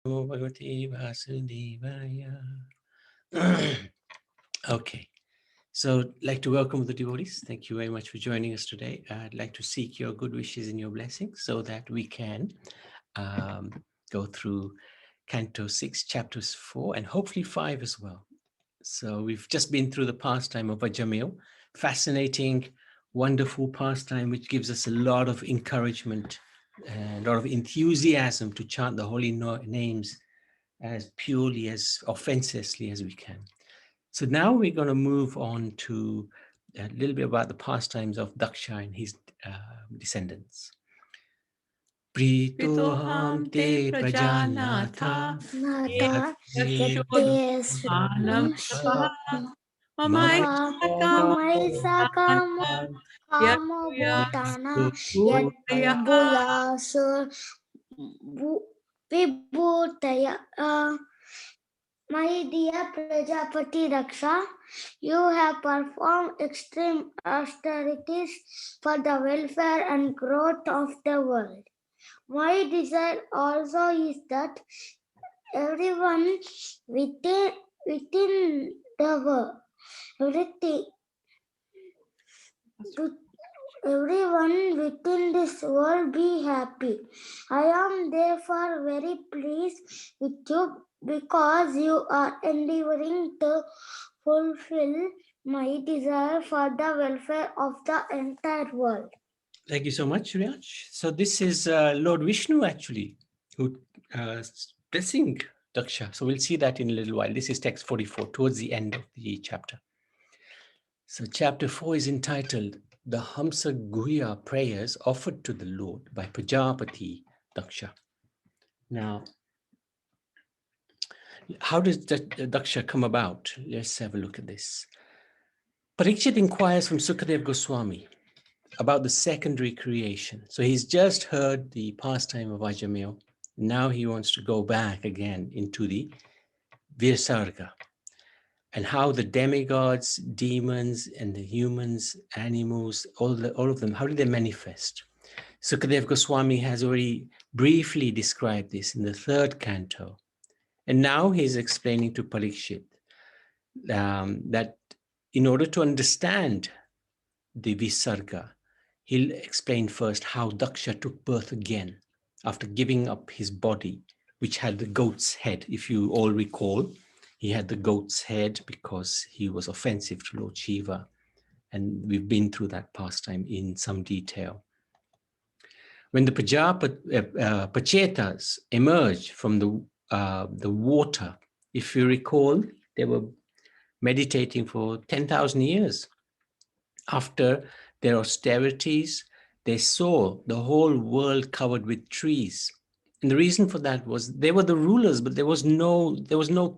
Namo Bhagavate Vasudevaya. Okay, so I'd like to welcome the devotees. Thank you very much for joining us today. I'd like to seek your good wishes and your blessings so that we can go through Canto 6, chapters 4, and hopefully 5 as well. So we've just been through the pastime of Vajramil, fascinating, wonderful pastime, which gives us a lot of encouragement and a lot of enthusiasm to chant the holy names as purely, as offenselessly as we can. So now we're going to move on to a little bit about the pastimes of Daksha and his descendants. Pritoham te prajanatha My dear Prajapati Daksha, you have performed extreme austerities for the welfare and growth of the world. My desire also is that everyone within the world, everyone within this world be happy. I am therefore very pleased with you because you are endeavoring to fulfill my desire for the welfare of the entire world. Thank you so much, Raj. So this is Lord Vishnu actually, who blessing Daksha. So we'll see that in a little while. This is text 44, towards the end of the chapter. So chapter 4 is entitled The Hamsa Guhya Prayers Offered to the Lord by Prajapati Daksha. Now, how does Daksha come about? Let's have a look at this. Parikshit inquires from Sukadev Goswami about the secondary creation. So he's just heard the pastime of Vajramil. Now he wants to go back again into the Virsarga and how the demigods, demons, and the humans, animals, all of them, how did they manifest? Sukadev Goswami has already briefly described this in the 3rd canto. And now he's explaining to Parikshit that in order to understand the Visarga, he'll explain first how Daksha took birth again after giving up his body, which had the goat's head. If you all recall, he had the goat's head because he was offensive to Lord Shiva. And we've been through that pastime in some detail. When the Pachetas emerged from the water, if you recall, they were meditating for 10,000 years. After their austerities, they saw the whole world covered with trees. And the reason for that was they were the rulers, but there was no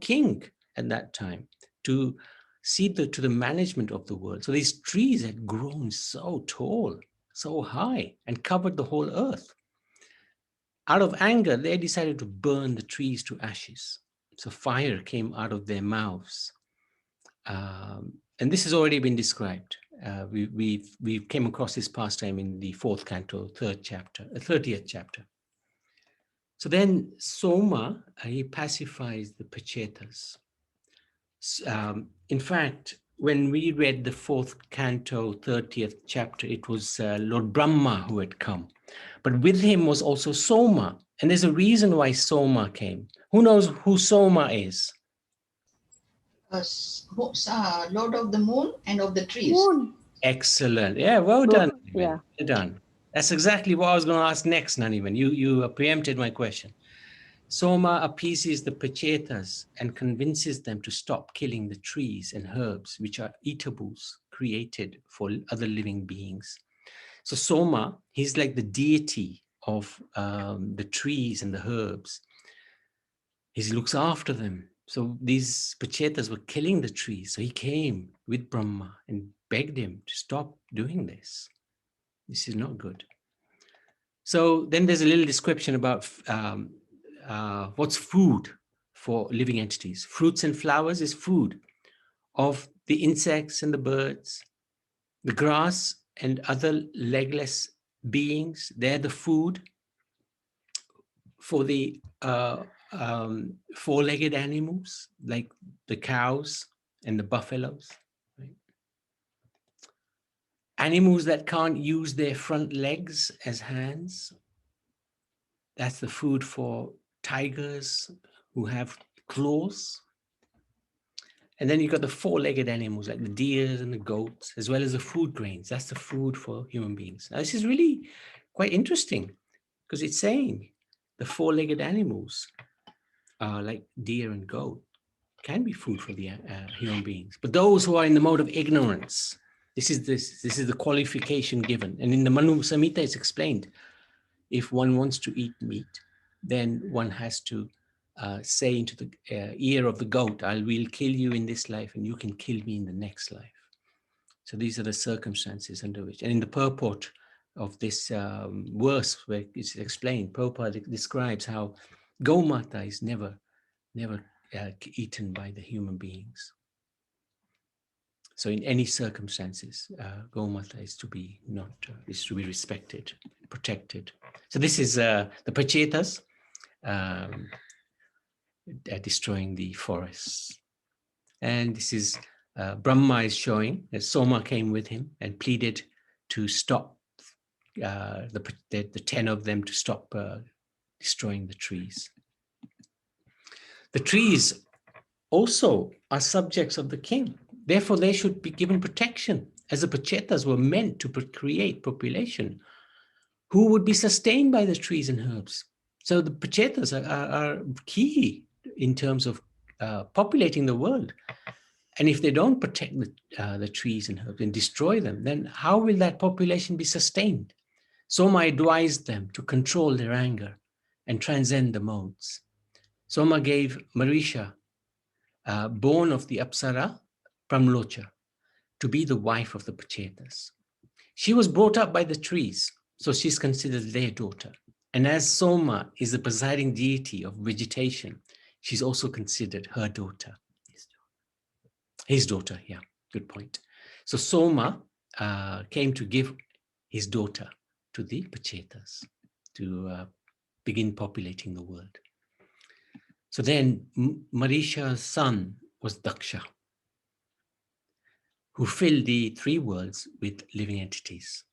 king at that time to see to the management of the world. So these trees had grown so tall, so high, and covered the whole earth. Out of anger, they decided to burn the trees to ashes. So fire came out of their mouths. And this has already been described. We came across this pastime in the 4th canto, 30th chapter. So then Soma, he pacifies the Pachetas. In fact, when we read the 4th canto, 30th chapter, it was Lord Brahma who had come. But with him was also Soma. And there's a reason why Soma came. Who knows who Soma is? Lord of the moon and of the trees. Moon. Excellent. Yeah, well done. Yeah. Well done. That's exactly what I was going to ask next, Nanivan. You preempted my question. Soma appeases the Pachetas and convinces them to stop killing the trees and herbs, which are eatables created for other living beings. So Soma, he's like the deity of the trees and the herbs. He looks after them. So these Pachetas were killing the trees. So he came with Brahma and begged him to stop doing this. This is not good. So then there's a little description about what's food for living entities. Fruits and flowers is food of the insects and the birds. The grass and other legless beings, they're the food for the four-legged animals like the cows and the buffaloes. Right? Animals that can't use their front legs as hands. That's the food for tigers who have claws. And then you've got the four-legged animals like the deers and the goats, as well as the food grains. That's the food for human beings. Now, this is really quite interesting because it's saying the four-legged animals, like deer and goat, can be food for the human beings. But those who are in the mode of ignorance, this is the qualification given. And in the Manu Samhita, it's explained, if one wants to eat meat, then one has to say into the ear of the goat, I will kill you in this life and you can kill me in the next life. So these are the circumstances under which, and in the purport of this verse where it's explained, Prabhupada describes how Gomata is never eaten by the human beings. So in any circumstances, Gomata is to be respected, protected. So this is the Pachetas destroying the forests. And this is Brahma is showing that Soma came with him and pleaded to stop the 10 of them to stop destroying the trees. The trees also are subjects of the king. Therefore, they should be given protection, as the Pachetas were meant to create population who would be sustained by the trees and herbs. So the Pachetas are key in terms of populating the world. And if they don't protect the trees and herbs and destroy them, then how will that population be sustained? Soma advised them to control their anger and transcend the modes. Soma gave Marisha, born of the Apsara, Pramlocha, to be the wife of the Pachetas. She was brought up by the trees, so she's considered their daughter. And as Soma is the presiding deity of vegetation, she's also considered her daughter. His daughter, yeah, good point. So Soma came to give his daughter to the Pachetas to begin populating the world. So then Marisha's son was Daksha, who filled the three worlds with living entities.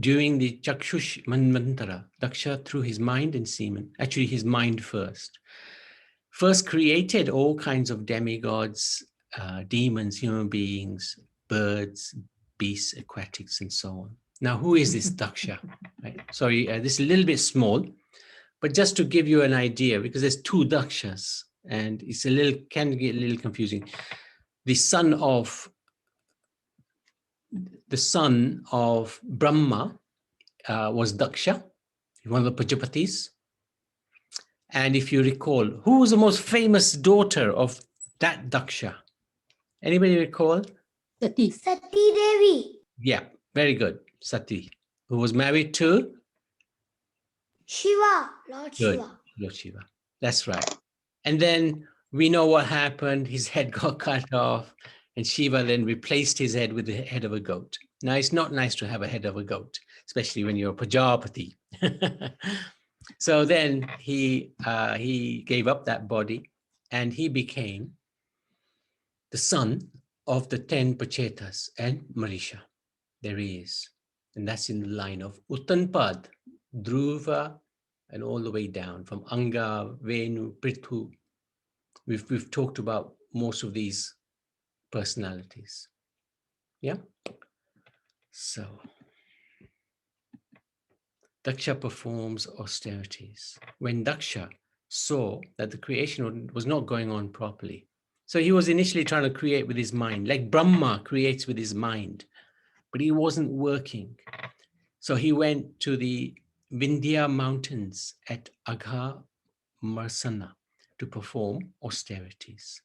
During the Chakshush Manvantara, Daksha, through his mind and semen, actually his mind first created all kinds of demigods, demons, human beings, birds, beasts, aquatics, and so on. Now, who is this Daksha? Right? Sorry, this is a little bit small, but just to give you an idea, because there's two Dakshas, and it's can get a little confusing. The son of Brahma was Daksha, one of the Prajapatis. And if you recall, who was the most famous daughter of that Daksha? Anybody recall? Sati Devi. Yeah, very good. Sati, who was married to? Shiva, Lord Good. Shiva. Lord Shiva. That's right. And then we know what happened. His head got cut off, and Shiva then replaced his head with the head of a goat. Now, it's not nice to have a head of a goat, especially when you're a Prajapati. So then he gave up that body, and he became the son of the 10 Pachetas and Marisha. There he is. And that's in the line of Uttanpad, Dhruva, and all the way down from Anga, Venu, Prithu. We've talked about most of these personalities. Yeah? So Daksha performs austerities. When Daksha saw that the creation was not going on properly, so he was initially trying to create with his mind, like Brahma creates with his mind, but he wasn't working. So he went to the Vindhya mountains at Agha Marsana to perform austerities.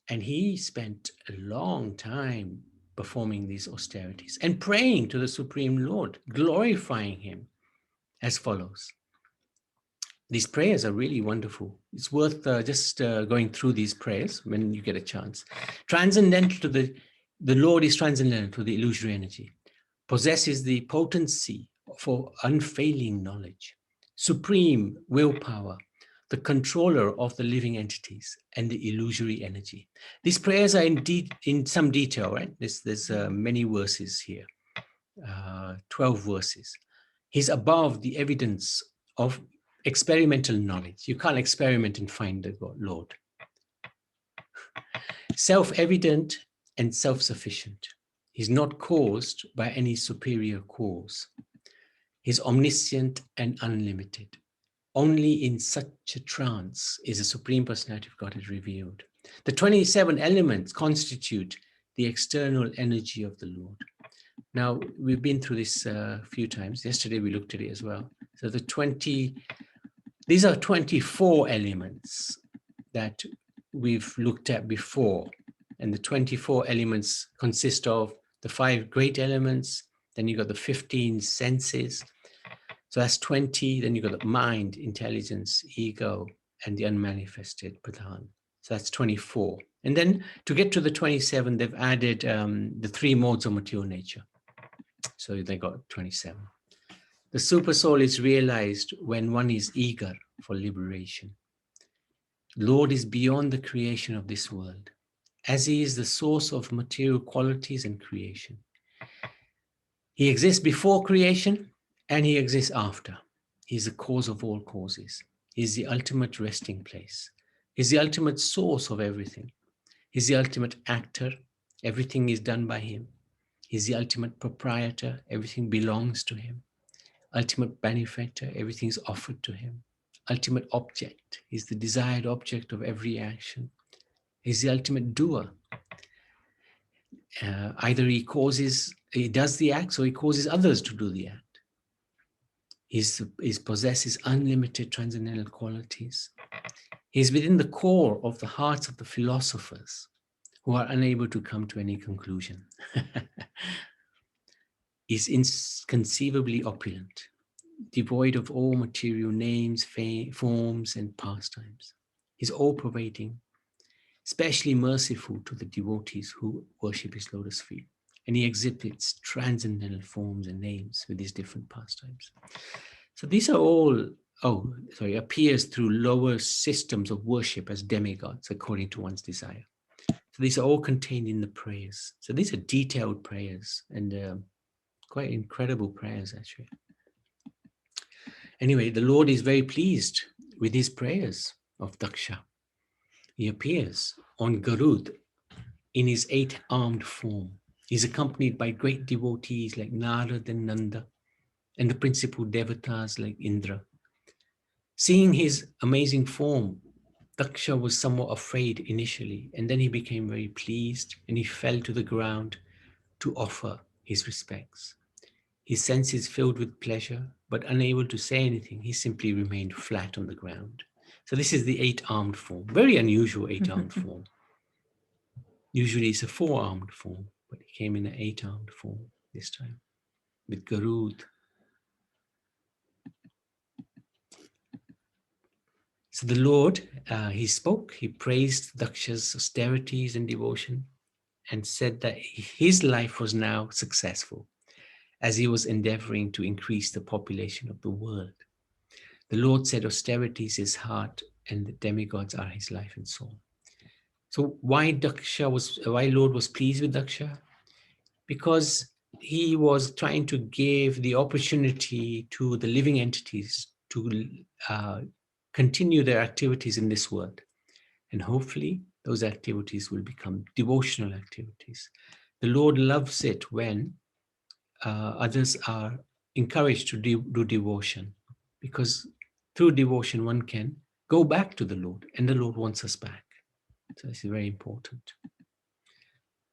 And he spent a long time performing these austerities and praying to the Supreme Lord, glorifying him as follows. These prayers are really wonderful. It's worth just going through these prayers when you get a chance. Transcendental to the Lord is transcendental to the illusory energy, possesses the potency for unfailing knowledge, supreme willpower, the controller of the living entities and the illusory energy. These prayers are in some detail, right? There's many verses here, 12 verses. He's above the evidence of experimental knowledge. You can't experiment and find the Lord. Self-evident and self-sufficient. He's not caused by any superior cause. He's omniscient and unlimited. Only in such a trance is the Supreme Personality of Godhead revealed. The 27 elements constitute the external energy of the Lord. Now, we've been through this a few times. Yesterday, we looked at it as well. So these are 24 elements that we've looked at before. And the 24 elements consist of the 5 great elements. Then you've got the 15 senses. So that's 20. Then you've got the mind, intelligence, ego, and the unmanifested pradhan. So that's 24. And then to get to the 27, they've added the 3 modes of material nature. So they got 27. The super soul is realized when one is eager for liberation. Lord is beyond the creation of this world, as he is the source of material qualities and creation. He exists before creation and he exists after. He is the cause of all causes. He is the ultimate resting place. He is the ultimate source of everything. He is the ultimate actor. Everything is done by him. He is the ultimate proprietor. Everything belongs to him. Ultimate benefactor. Everything is offered to him. Ultimate object. He is the desired object of every action. He is the ultimate doer. Either he does the acts or he causes others to do the act. He possesses unlimited transcendental qualities. He is within the core of the hearts of the philosophers who are unable to come to any conclusion. He is inconceivably opulent, devoid of all material names, forms, and pastimes. He is all-pervading, especially merciful to the devotees who worship his lotus feet. And he exhibits transcendental forms and names with his different pastimes. So these are all, appears through lower systems of worship as demigods according to one's desire. So these are all contained in the prayers. So these are detailed prayers and quite incredible prayers actually. Anyway, the Lord is very pleased with his prayers of Daksha. He appears on Garud in his 8-armed form. He's accompanied by great devotees like Narad and Nanda and the principal devatas like Indra. Seeing his amazing form, Daksha was somewhat afraid initially, and then he became very pleased and he fell to the ground to offer his respects. His senses filled with pleasure, but unable to say anything, he simply remained flat on the ground. So this is the 8-armed form, very unusual 8-armed form. Usually it's a 4-armed form, but he came in an 8-armed form this time with Garud. So the Lord, he spoke, he praised Daksha's austerities and devotion and said that his life was now successful as he was endeavoring to increase the population of the world. The Lord said austerity is his heart and the demigods are his life and soul. So why Lord was pleased with Daksha? Because he was trying to give the opportunity to the living entities to continue their activities in this world. And hopefully those activities will become devotional activities. The Lord loves it when others are encouraged to do devotion, because through devotion one can go back to the Lord and the Lord wants us back. So this is very important.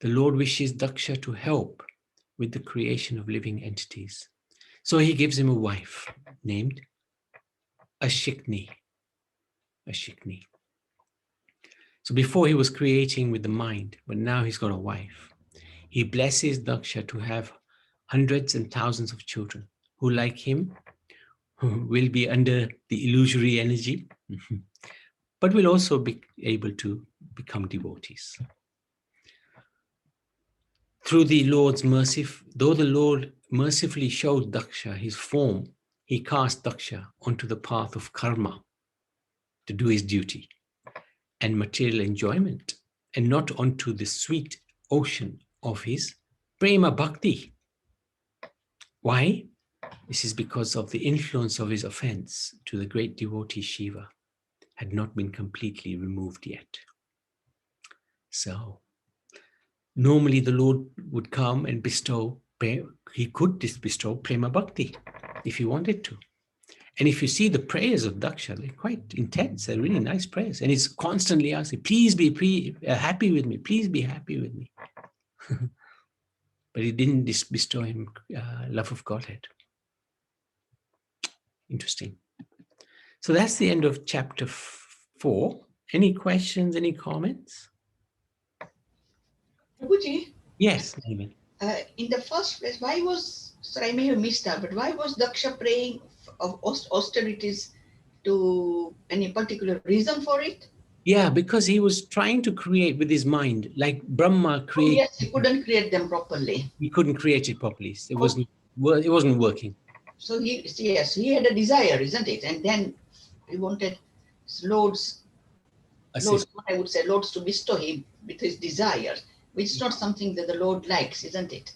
The Lord wishes Daksha to help with the creation of living entities. So he gives him a wife named Ashikni. Ashikni. So before he was creating with the mind, but now he's got a wife. He blesses Daksha to have hundreds and thousands of children who, like him, will be under the illusory energy, but will also be able to become devotees. Through the Lord's mercy, though the Lord mercifully showed Daksha his form, he cast Daksha onto the path of karma to do his duty and material enjoyment, and not onto the sweet ocean of his prema bhakti. Why? This is because of the influence of his offense to the great devotee Shiva had not been completely removed yet. So normally the Lord would come and bestow, he could bestow prema bhakti if he wanted to. And if you see the prayers of Daksha, they're quite intense. They're really nice prayers. And he's constantly asking, please be happy with me. Please be happy with me. But he didn't bestow him love of Godhead. Interesting. So that's the end of chapter 4. Any questions, any comments? Prabhuji, Yes, Naiman. in the first place, why was, sorry, I may have missed that, but why was Daksha praying of austerities to any particular reason for it? Yeah, because he was trying to create with his mind, like Brahma Oh, created. yes, he couldn't create them properly. He couldn't create it properly. It wasn't working. So yes, he had a desire, isn't it? And then he wanted Lord's, Assist. I would say, Lord's to bestow him with his desire, which is not something that the Lord likes, isn't it?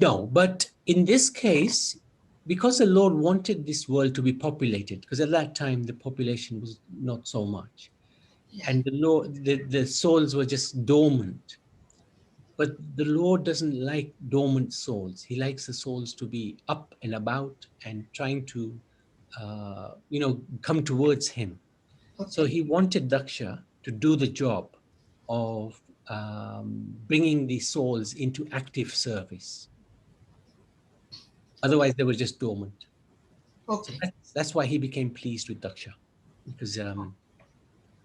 No, but in this case, because the Lord wanted this world to be populated, because at that time the population was not so much, Yeah. and the Lord, the souls were just dormant. But the Lord doesn't like dormant souls. He likes the souls to be up and about and trying to, come towards Him. Okay. So He wanted Daksha to do the job of bringing the souls into active service. Otherwise, they were just dormant. Okay. So that's why he became pleased with Daksha, because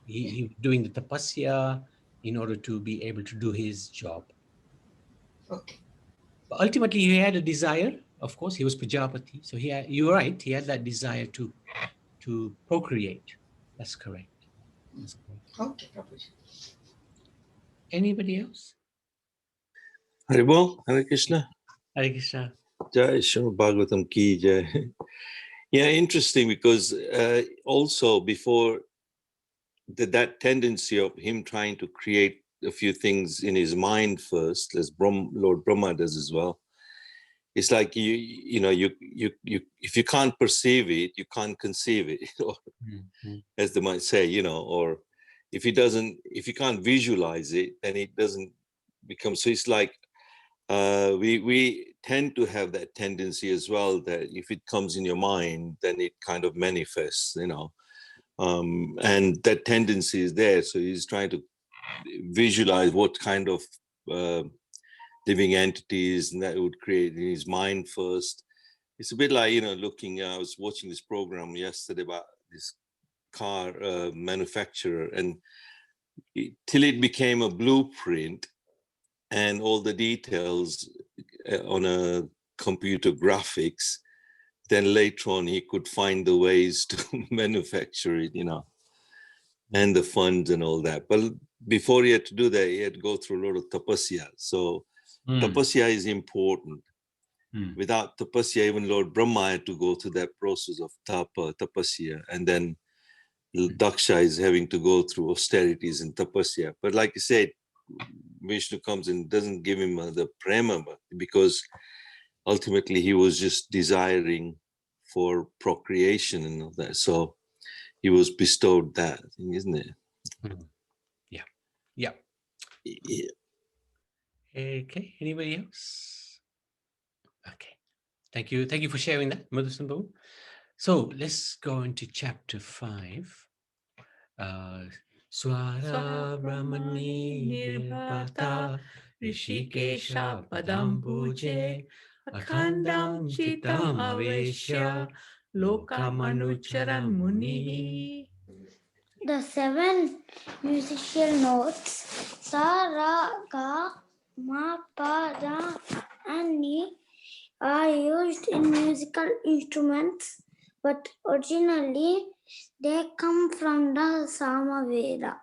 he was doing the tapasya in order to be able to do his job. Okay. But ultimately, he had a desire. Of course, he was Prajapati. So you're right. He had that desire to procreate. That's correct. That's correct. Okay, Prabhuji. Anybody else? Haribol, Hare Krishna. Hare Krishna. Jai Srimad Bhagavatam ki jai. Yeah, interesting, because also before that tendency of him trying to create a few things in his mind first, as Lord Brahma does as well. It's like you if you can't perceive it, you can't conceive it, or as they might say, or if you can't visualize it, then it doesn't become. So it's like we tend to have that tendency as well, that if it comes in your mind, then it kind of manifests, and that tendency is there. So he's trying to visualize what kind of living entities and that would create in his mind first. It's a bit like, looking, I was watching this program yesterday about this car manufacturer, and till it became a blueprint and all the details on a computer graphics, then later on he could find the ways to manufacture it, and the funds and all that. But before he had to do that, he had to go through a lot of tapasya. So tapasya is important. Without tapasya, even Lord Brahma had to go through that process of tapasya, and then Daksha is having to go through austerities and tapasya. But like you said, Vishnu comes and doesn't give him the prema, because ultimately he was just desiring for procreation and all that. So he was bestowed that thing, isn't it? Yeah. Okay. Anybody else? Okay. Thank you for sharing that, Madhusan Babu. So let's go into chapter 5. Swara Brahmani Nirbhata Rishikesha Padambuje Akhandam Chitam Aveshya Lokamanucharan Muni. The 7 musical notes Sa, Ra, Ga, Ma, Pa, Ra, and Ni are used in musical instruments, but originally they come from the Samaveda.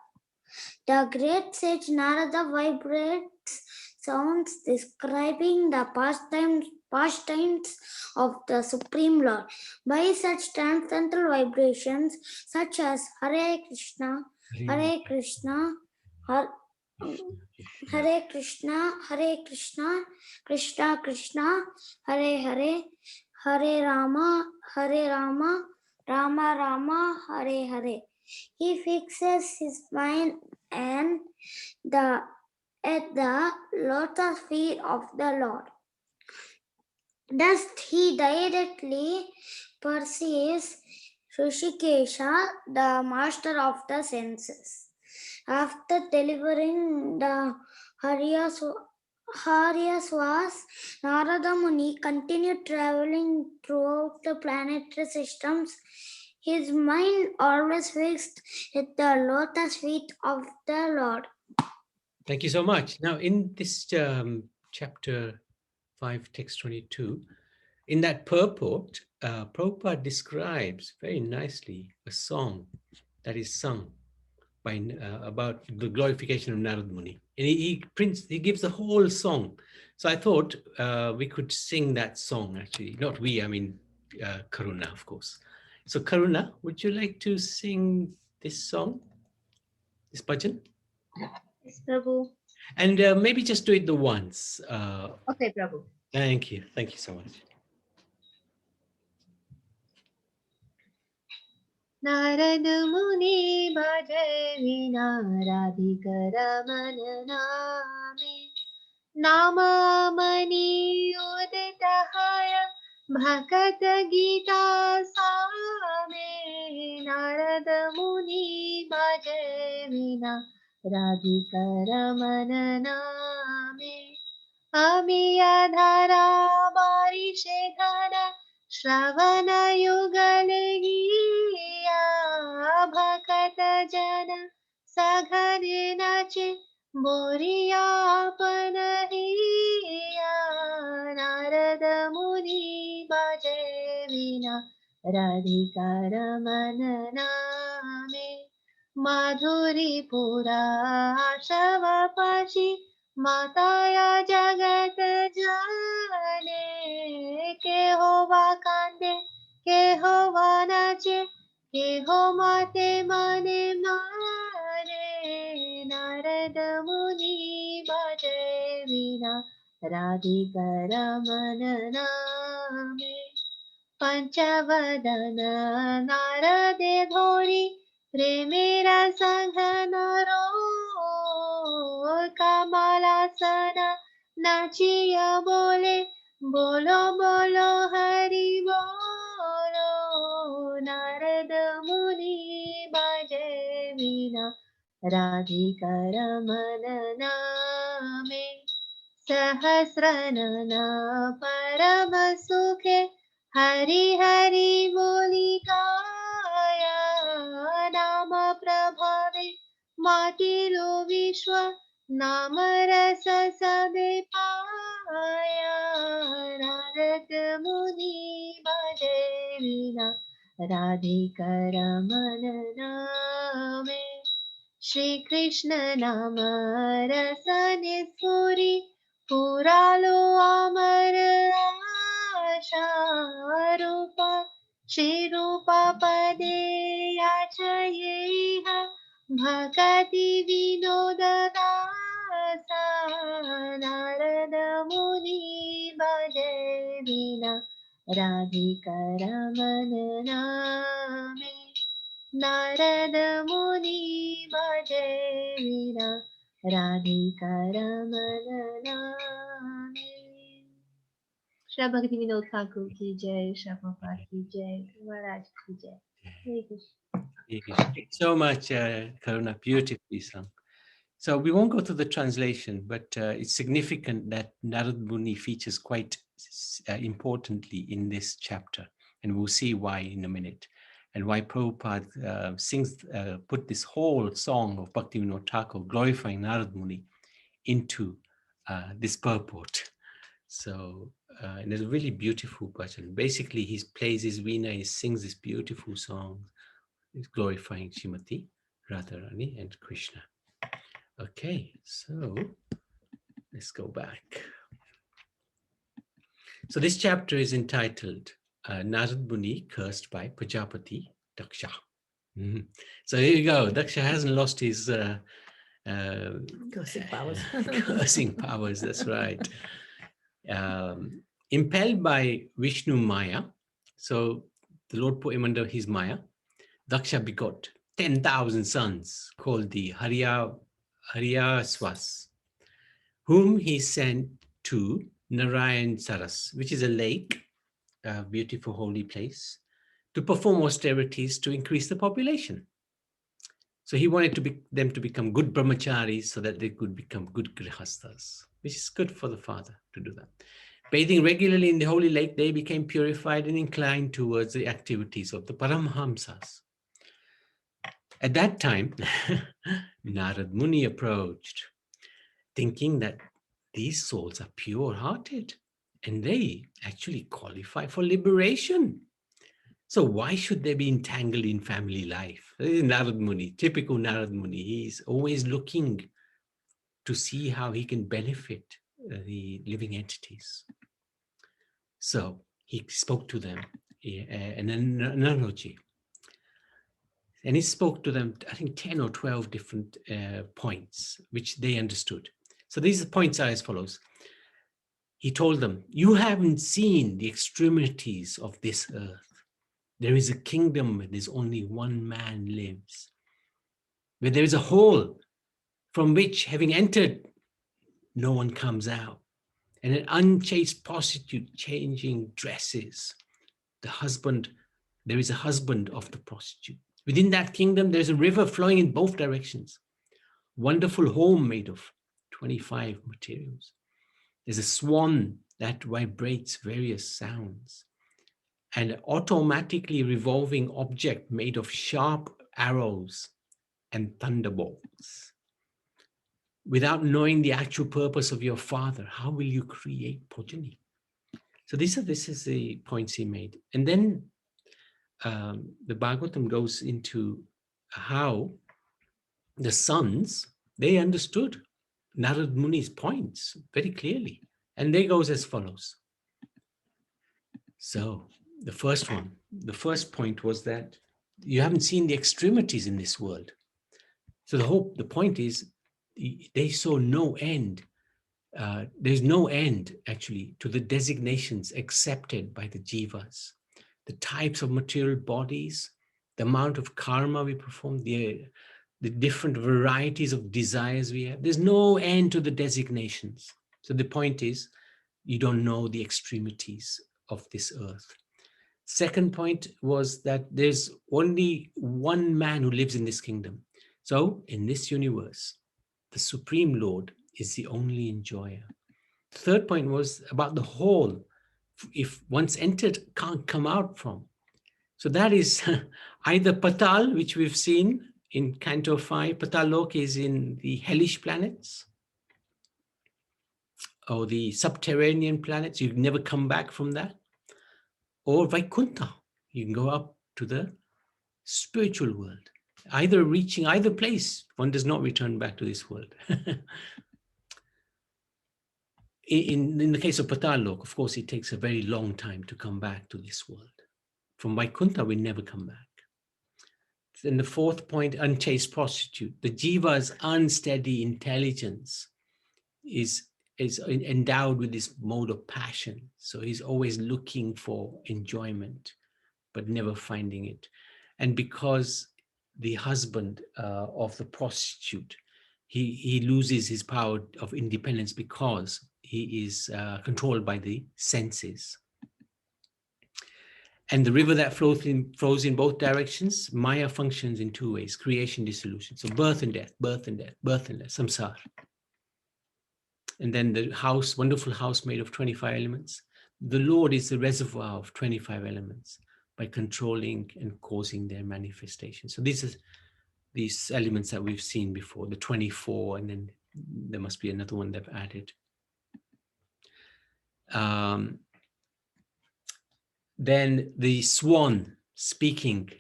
The great sage Narada vibrates sounds describing the pastimes pastimes of the Supreme Lord. By such transcendental vibrations, such as Hare Krishna, Hare Krishna, Hare Krishna, Hare Krishna, Krishna Krishna, Hare Hare, Hare Rama, Rama Rama, Hare Hare. He fixes his mind and at the lotus feet of the Lord. Thus he directly perceives Rishikesha, the master of the senses. After delivering the Haryasvas, Narada Muni continued traveling throughout the planetary systems, his mind always fixed at the lotus feet of the Lord. Thank you so much. Now, in this chapter 5, text 22, in that purport, Prabhupada describes very nicely a song that is sung by about the glorification of Narad Muni. And he gives the whole song. So I thought we could sing that song, actually. Not we, I mean Karuna, of course. So Karuna, would you like to sing this song, this bhajan? Yes, Prabhu. And maybe just do it the once. Okay, Prabhu. Thank you so much. Narad Muni bhaje vina radhikara man name Nama mani udita haya bhakat gita same Narad Muni bhaje vina radhikara man name Amiya dhara barishe dhara श्रवण युगल हिया भकत जन सघने नाचे बोरिया पन हिया नारद मुनि बाजे विना राधिकार मन नामे माधुरी पुरा शव पशी माताया जगत जाने के होवा कांदे के होवा नाचे के हो माते माने मारे नारद मुनि बाजे विना राधिकर मन नामे पंचवदन नारदे धोरी प्रेमेरा संघन रो कमलासन नाचिया बोले बोलो बोलो हरि बोलो नारद मुनि बाजे विना राधिकर मन नामे सहस्रनना परम सुखे हरि हरि बोली काया नाम प्रभावे मातिलो विश्व नाम रस सबे पाया नारद मुनि बाजे विना राधिकर मन नामे श्री कृष्ण नाम रसने स्फुरी पुरालो अमर आशा रूप श्री रूप पदे याचयेह भगति विनोद दासा नारद मुनि बाजे विना राधिकर मन नामे नारद मुनि बाजे विना राधिकर मन नामे श्री भक्ति विनोद ठाकुर की जय, श्री प्रभुपाद की जय, महाराज की जय. Hare Krishna. Thank you so much, Karuna. Beautifully sung. So we won't go through the translation, but it's significant that Narad Muni features quite importantly in this chapter, and we'll see why in a minute, and why Prabhupada put this whole song of Bhakti Vinod Thakur glorifying Narad Muni into this purport. So, and it's a really beautiful bhajan. Basically, he plays his veena, he sings this beautiful song, he's glorifying Srimati Radharani and Krishna. Okay, so let's go back. So this chapter is entitled Narad Muni cursed by Prajapati Daksha. So here you go. Daksha hasn't lost his Cursing powers. cursing powers, that's right. Impelled by Vishnu Maya, so the Lord put him under his Maya, Daksha begot 10,000 sons called the Haryasvas, whom he sent to Narayan Saras, which is a lake, a beautiful holy place, to perform austerities to increase the population. So he wanted them to become good brahmacharis so that they could become good grihasthas, which is good for the father to do that. Bathing regularly in the holy lake, they became purified and inclined towards the activities of the Paramhamsas. At that time, Narad Muni approached, thinking that these souls are pure-hearted and they actually qualify for liberation. So why should they be entangled in family life? This is Narad Muni, typical Narad Muni. He's always looking to see how he can benefit the living entities. So he spoke to them in an analogy. And he spoke to them, I think, 10 or 12 different points, which they understood. So these points are as follows. He told them, you haven't seen the extremities of this earth. There is a kingdom where there's only one man lives, where there is a hole from which, having entered, no one comes out, and an unchaste prostitute changing dresses. There is a husband of the prostitute. Within that kingdom, there's a river flowing in both directions. Wonderful home made of 25 materials. There's a swan that vibrates various sounds. An automatically revolving object made of sharp arrows and thunderbolts. Without knowing the actual purpose of your father, how will you create progeny? So this is the points he made. And then the Bhagavatam goes into how the sons, they understood Narad Muni's points very clearly. And they goes as follows. So the first point was that you haven't seen the extremities in this world. So the point is they saw no end. There's no end actually to the designations accepted by the jivas, the types of material bodies, the amount of karma we perform, the different varieties of desires we have. There's no end to the designations. So the point is, you don't know the extremities of this earth. Second point was that there's only one man who lives in this kingdom. So in this universe, the Supreme Lord is the only enjoyer. Third point was about the hole, if once entered, can't come out from. So that is either Patal, which we've seen in Canto 5, Patalok is in the hellish planets, or the subterranean planets, you never come back from that. Or Vaikuntha, you can go up to the spiritual world. Either reaching either place, one does not return back to this world. In the case of Patalok, of course, it takes a very long time to come back to this world. From Vaikuntha, we never come back. Then the fourth point, unchaste prostitute. The jiva's unsteady intelligence is endowed with this mode of passion. So he's always looking for enjoyment, but never finding it. And because the husband of the prostitute, he loses his power of independence because he is controlled by the senses. And the river that flows in both directions, Maya functions in two ways, creation, dissolution. So birth and death, birth and death, birth and death, samsara. And then the house, wonderful house made of 25 elements. The Lord is the reservoir of 25 elements by controlling and causing their manifestation. So these elements that we've seen before, the 24, and then there must be another one they've added. Then the swan speaking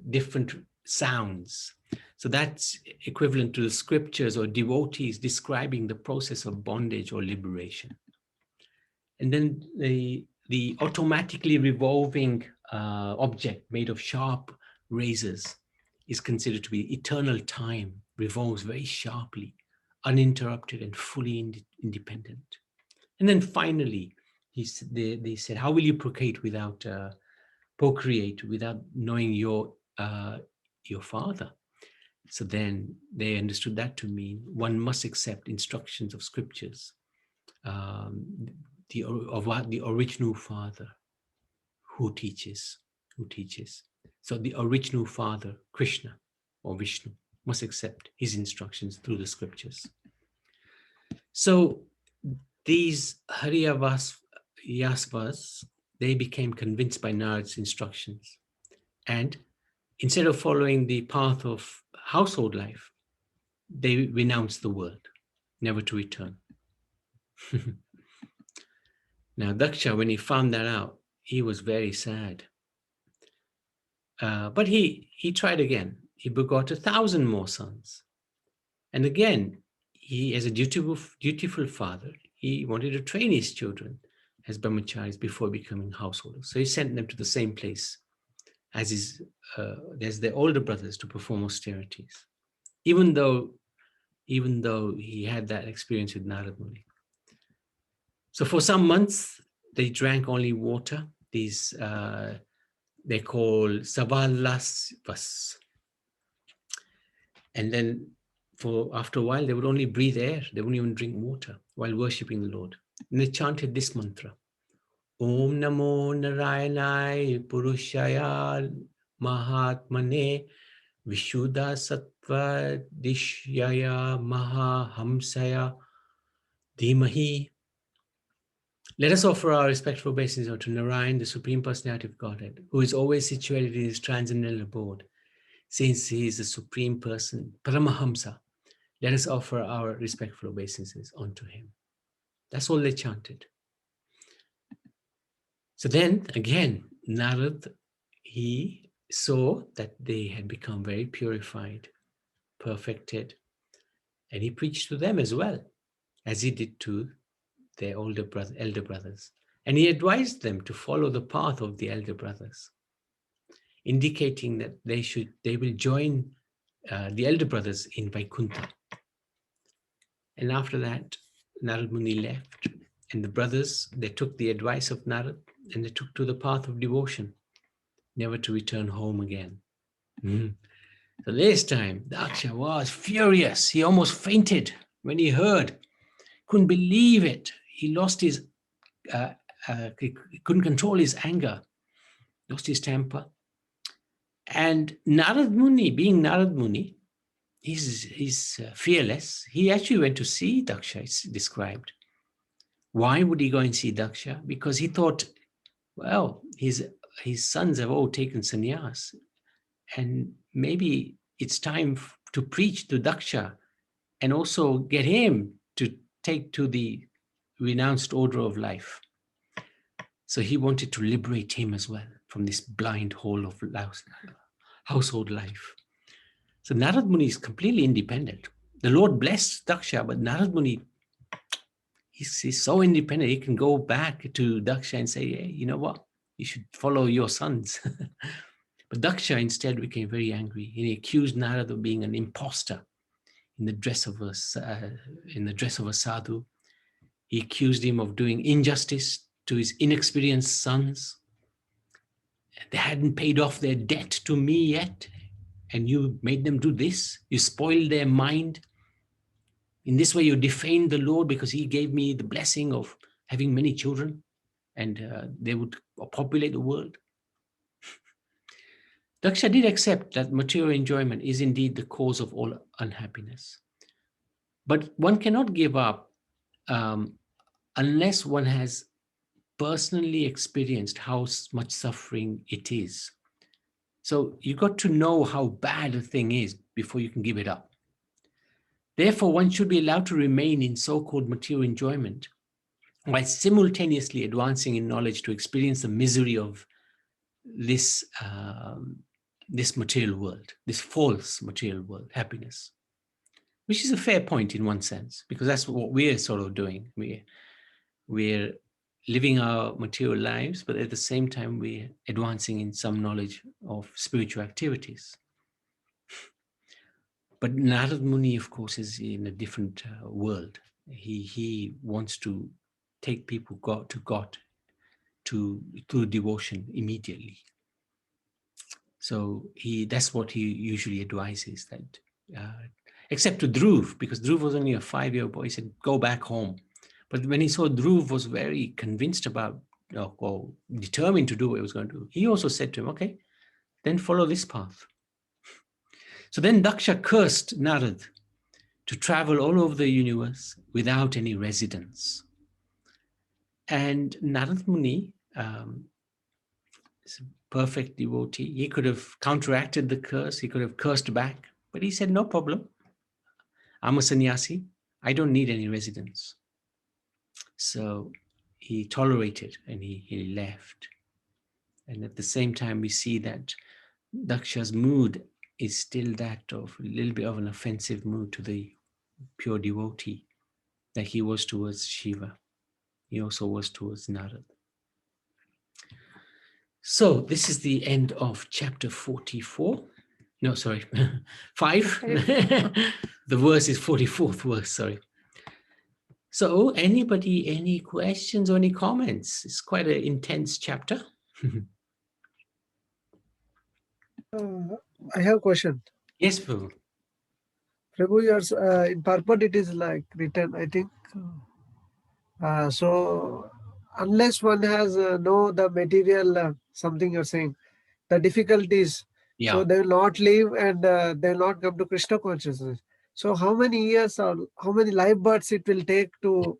different sounds. So that's equivalent to the scriptures or devotees describing the process of bondage or liberation. And then the automatically revolving object made of sharp razors is considered to be eternal time, revolves very sharply, uninterrupted and fully independent. And then finally, they said, how will you procreate without knowing your father? So then they understood that to mean one must accept instructions of scriptures, the original father who teaches. So the original father, Krishna or Vishnu, must accept his instructions through the scriptures. So these Haryavasvas, they became convinced by Narad's instructions, and instead of following the path of household life, they renounced the world, never to return. Now Daksha, when he found that out, he was very sad. But he tried again. He begot 1,000 more sons. And again, he, as a dutiful father, he wanted to train his children as brahmacharis before becoming householders. So he sent them to the same place as their older brothers to perform austerities, even though he had that experience with Narad Muni. So for some months, they drank only water. These they call Savalasvas. And then after a while, they would only breathe air. They wouldn't even drink water while worshipping the Lord. And they chanted this mantra: Om Namo Narayanai Purushaya Mahatmane Vishuddha Sattva Dishyaya Mahahamsaya Dhimahi. Let us offer our respectful obeisance to Narayan, the Supreme Personality of Godhead, who is always situated in his transcendental abode. Since he is the Supreme Person, Paramahamsa, let us offer our respectful obeisances unto him. That's all they chanted. So then, again, Narad, he saw that they had become very purified, perfected, and he preached to them as well, as he did to their elder brothers. And he advised them to follow the path of the elder brothers, indicating that they will join the elder brothers in Vaikuntha. And after that, Narad Muni left, and the brothers, they took the advice of Narad and they took to the path of devotion, never to return home again. So this time, Daksha was furious. He almost fainted when he heard. Couldn't believe it. He lost his, he couldn't control his anger, lost his temper. And Narad Muni, being Narad Muni, he's fearless. He actually went to see Daksha, it's described. Why would he go and see Daksha? Because he thought, well, his sons have all taken sannyas, and maybe it's time to preach to Daksha and also get him to take to the renounced order of life. So he wanted to liberate him as well from this blind hole of household life. So Narad Muni is completely independent. The Lord blessed Daksha, but Narad Muni, he's so independent. He can go back to Daksha and say, hey, you know what? You should follow your sons. But Daksha instead became very angry, and he accused Narad of being an imposter in the dress of a sadhu. He accused him of doing injustice to his inexperienced sons. They hadn't paid off their debt to me yet, and you made them do this. You spoiled their mind. In this way, you defamed the Lord because he gave me the blessing of having many children, and they would populate the world. Daksha did accept that material enjoyment is indeed the cause of all unhappiness. But one cannot give up unless one has personally experienced how much suffering it is. So you got to know how bad a thing is before you can give it up. Therefore, one should be allowed to remain in so-called material enjoyment while simultaneously advancing in knowledge to experience the misery of this material world, this false material world, happiness, which is a fair point in one sense, because that's what we're sort of doing. We're living our material lives, but at the same time, we're advancing in some knowledge of spiritual activities. But Narad Muni, of course, is in a different world. He wants to take people to God through devotion immediately. So that's what he usually advises, that except to Dhruv, because Dhruv was only a 5-year boy. He said, go back home. But when he saw Dhruv was very convinced about, or determined to do what he was going to do, he also said to him, okay, then follow this path. So then Daksha cursed Narad to travel all over the universe without any residence. And Narad Muni is a perfect devotee. He could have counteracted the curse. He could have cursed back. But he said, no problem. I'm a sannyasi. I don't need any residence. So he tolerated and he left. And at the same time, we see that Daksha's mood is still that of a little bit of an offensive mood to the pure devotee that he was towards Shiva. He also was towards Narad. So this is the end of chapter 44. No, sorry, 5. The verse is 44th verse, sorry. So anybody, any questions or any comments? It's quite an intense chapter. I have a question. Yes, Prabhu. Prabhu, yours in purport it is like written, I think. So unless one has know the material, something you're saying, the difficulties, Yeah. so they will not live and they will not come to Krishna consciousness. So how many years or how many life births it will take to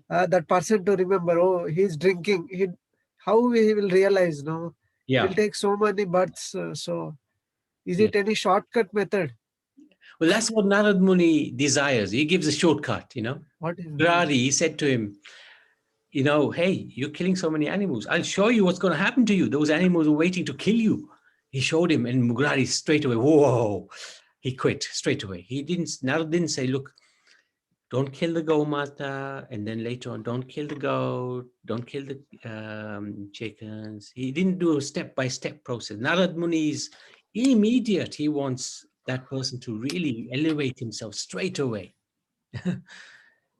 that person to remember, oh, he's drinking. How he will realize, no? Yeah. It will take so many births. So is Yeah. it any shortcut method? Well, that's what Narad Muni desires. He gives a shortcut, What is it? Gradi, he said to him, hey, you're killing so many animals. I'll show you what's going to happen to you. Those animals are waiting to kill you. He showed him, and Mugrari straight away, whoa, he quit straight away. Narad didn't say, look, don't kill the Gomata, and then later on, don't kill the goat, don't kill the chickens. He didn't do a step-by-step process. Narad Muni is immediate. He wants that person to really elevate himself straight away.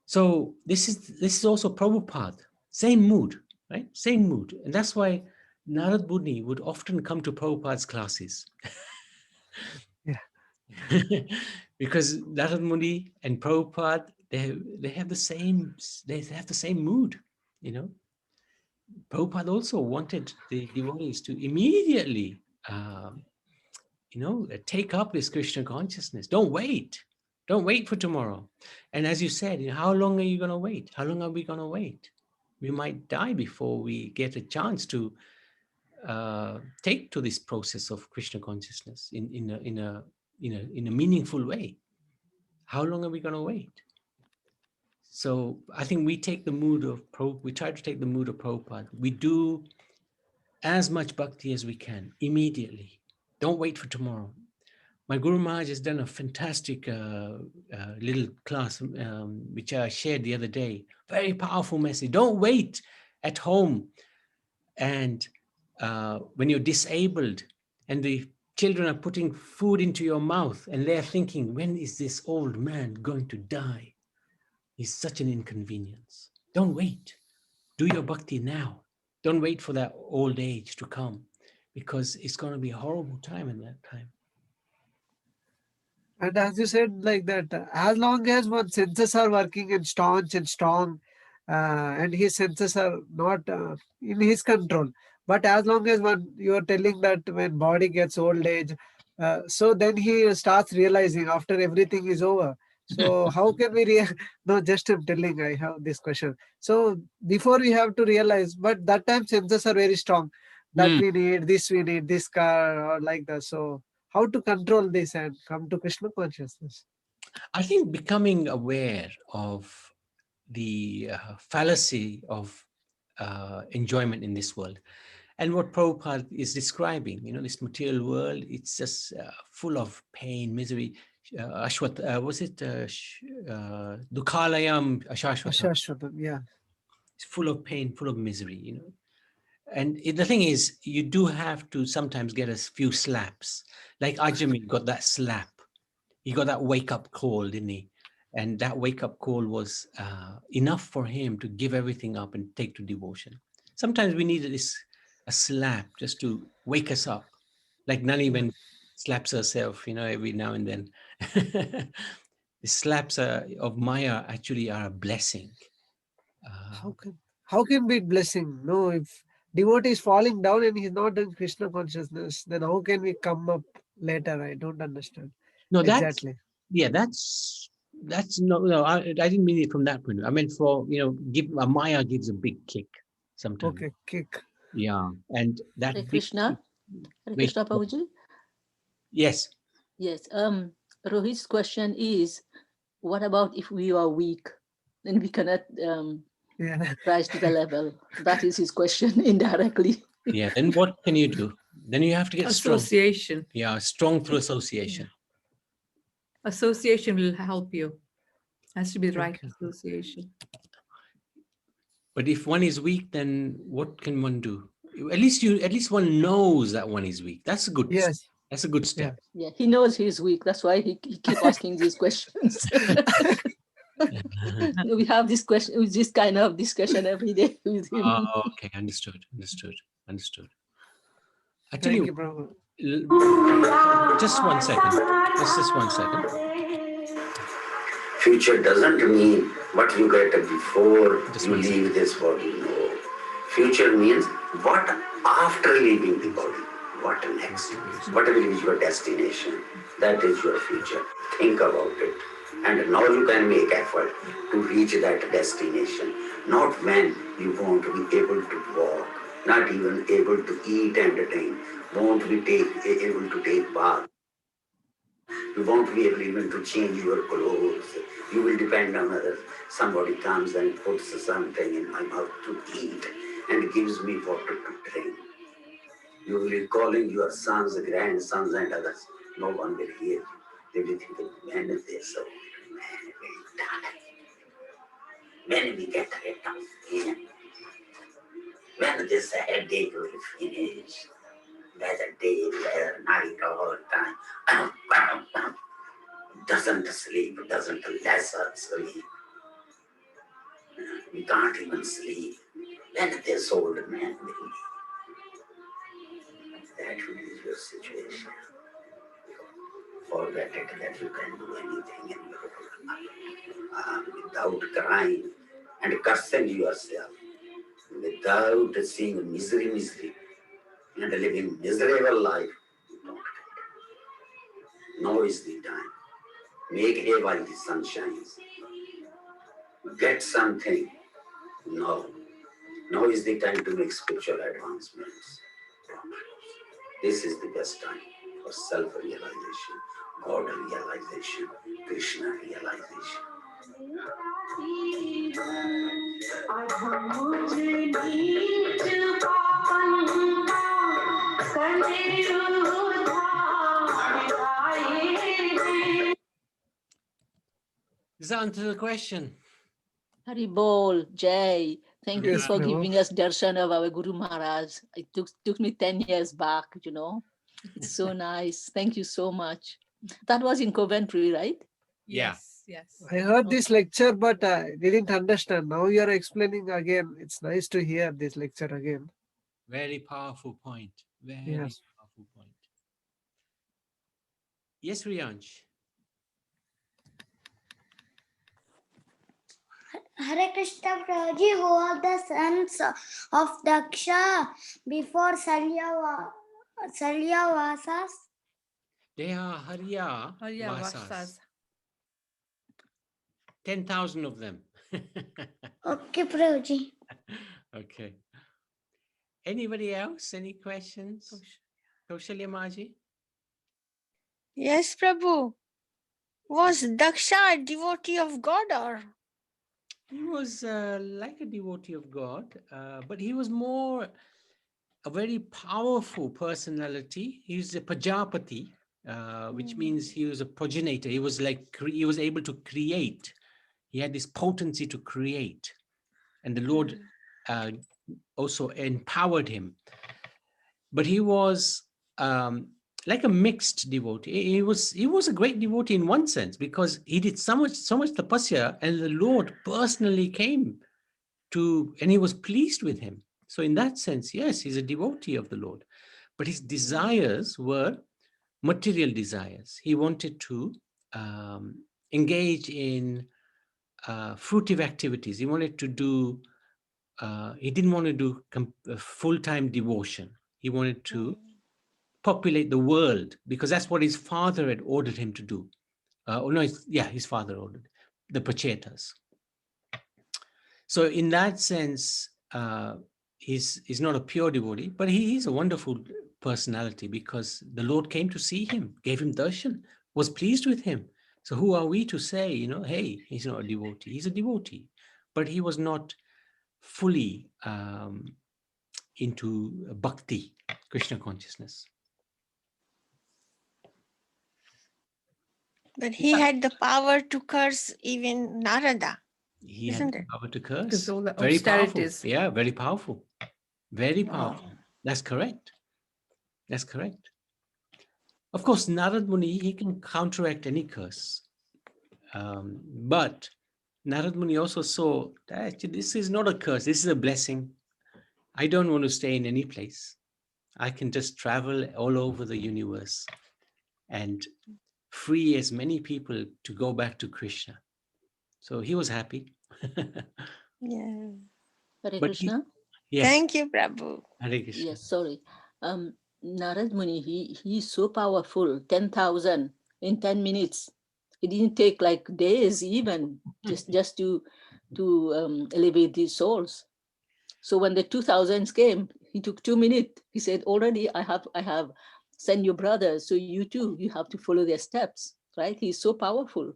So this is also Prabhupada, same mood, right? Same mood. And that's why Narad Muni would often come to Prabhupada's classes. Yeah. Because Narad Muni and Prabhupada, they have the same mood, Prabhupada also wanted the devotees to immediately take up this Krishna consciousness. Don't wait for tomorrow. And as you said, how long are you going to wait? How long are we going to wait? We might die before we get a chance to take to this process of Krishna consciousness in a meaningful way. How long are we going to wait? So I think we try to take the mood of Prabhupada. We do as much bhakti as we can immediately. Don't wait for tomorrow. My Guru Maharaj has done a fantastic little class, which I shared the other day. Very powerful message. Don't wait at home and when you're disabled and the children are putting food into your mouth and they're thinking, when is this old man going to die? He's such an inconvenience. Don't wait. Do your bhakti now. Don't wait for that old age to come, because it's going to be a horrible time in that time. And as you said, like that, as long as one's senses are working and staunch and strong, and his senses are not in his control. But as long as you are telling that when body gets old age, so then he starts realizing after everything is over. So how can we no, just I'm telling, I have this question. So before we have to realize, but that time senses are very strong, that we need this car or like that. So how to control this and come to Krishna consciousness? I think becoming aware of the fallacy of enjoyment in this world, and what Prabhupada is describing, this material world, it's just full of pain, misery. Ashwat, was it Dukhalayam Ashashwatam? Ashashwatam, yeah. It's full of pain, full of misery, you know. And the thing is, you do have to sometimes get a few slaps. Like Ajami got that slap. He got that wake-up call, didn't he? And that wake-up call was enough for him to give everything up and take to devotion. Sometimes we need a slap just to wake us up. Like Nani when slaps herself, you know, every now and then. The slaps of Maya actually are a blessing. How can be blessing? No, if devotee is falling down and he's not in Krishna consciousness, then how can we come up later? I don't understand. No, exactly. That's no. I didn't mean it from that point of view. I meant for, you know, Maya gives a big kick sometimes. Okay, kick. Yeah, and that Hare big Krishna. Hare Wait. Krishna, Prabhuji. Yes. Yes. Rohit's question is, what about if we are weak? Then we cannot rise to the level. That is his question indirectly. Yeah. Then what can you do? Then you have to get strong. Association. Yeah, strong through association. Association will help you. Has to be the right association. But if one is weak, then what can one do? At least one knows that one is weak. That's a good. Yes. That's a good step. Yeah, he knows he's weak. That's why he keep asking these questions. We have this kind of discussion every day with him. Oh, okay, understood. I tell Thank you, you, Prabhu. just 1 second. Just 1 second. Future doesn't mean what you get before Just you 1 second. leave this body. No. Future means what after leaving the body. What next? What will be your destination? That is your future. Think about it. And now you can make effort to reach that destination. Not when you won't be able to walk, not even able to eat and drink, won't be able to take bath. You won't be able even to change your clothes. You will depend on others. Somebody comes and puts something in my mouth to eat and gives me water to drink. You will be calling your sons, grandsons and others. No one will hear you. They will think, when is this over? When will die? When we get rid of him? When this headache will finish? Whether day, whether night, all time. Doesn't sleep, doesn't let us sleep. We can't even sleep. When this old man will leave. That will be your situation. Forget it that you can do anything in your life without crying and cursing yourself, without seeing misery, and living miserable life. Don't get it. Now is the time. Make hay while the sun shines. Get something. No. Now is the time to make spiritual advancements. This is the best time for self-realization, God realization, Krishna realization. Does that answer the question? Hari Bol, Jay, thank you Yes, for Prabhu. giving us darshan of our Guru Maharaj. It took me 10 years back, you know. It's so nice. Thank you so much. That was in Coventry, right? Yeah. Yes. I heard this lecture, but I didn't understand. Now you are explaining again. It's nice to hear this lecture again. Very powerful point. Very Yes. powerful point. Yes, Riyansh. Hare Krishna Prabhuji, who are the sons of Daksha before Salyavasas? They are Harya Vasas. 10,000 of them. Okay, Prabhuji. Okay. Anybody else? Any questions? Kaushalya Maji? Yes, Prabhu. Was Daksha a devotee of God or? He was like a devotee of God, but he was more a very powerful personality. He was a Prajapati, which means he was a progenitor. He was like, he was able to create. He had this potency to create. and the Lord also empowered him. But he was like a mixed devotee. He was a great devotee in one sense, because he did so much tapasya, and the Lord personally came to, and he was pleased with him. So in that sense, yes, he's a devotee of the Lord. But his desires were material desires. He wanted to engage in fruitive activities. He wanted to do, he didn't want to do full-time devotion. He wanted to populate the world, because that's what his father had ordered him to do. His father ordered, the Prachetas. So in that sense, he's not a pure devotee, but he is a wonderful personality, because the Lord came to see him, gave him darshan, was pleased with him. So who are we to say, hey, he's not a devotee? He's a devotee, but he was not fully into bhakti, Krishna consciousness. But he had the power to curse even Narada. He Isn't had it? the power to curse. Because all the Very powerful. austerities. Yeah, very powerful. Very powerful. That's correct. That's correct. Of course, Narad Muni, he can counteract any curse. But Narad Muni also saw that actually this is not a curse, this is a blessing. I don't want to stay in any place. I can just travel all over the universe and free as many people to go back to Krishna. So he was happy. Yeah. Hare But Krishna. yes. Thank you, Prabhu. Hare Krishna. Yes, sorry. Narad Muni, he's so powerful, 10,000 in 10 minutes. It didn't take like days even just to elevate these souls. So when the 2000s came, he took 2 minutes. He said, already I have sent your brothers, so you too, you have to follow their steps, right? He's so powerful.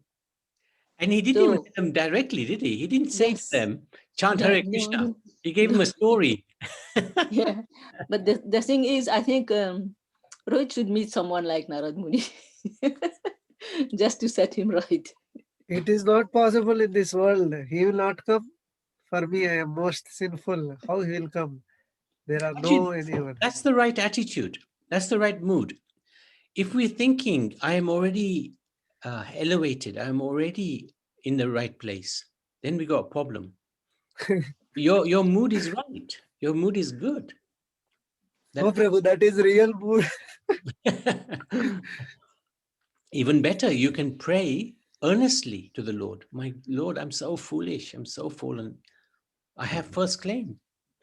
And he didn't let them directly, did he? He didn't say to them, chant Hare Krishna. No, He gave them a story. Yeah, but the thing is, I think Rohit should meet someone like Narad Muni just to set him right. It is not possible in this world. He will not come. For me, I am most sinful. How he will come? There are no anyone. That's the right attitude. That's the right mood. If we're thinking, I am already elevated, I'm already in the right place, then we got a problem. Your mood is right. Your mood is good. Oh, Prabhu, that is real mood. Even better, you can pray earnestly to the Lord. My Lord, I'm so foolish. I'm so fallen. I have first claim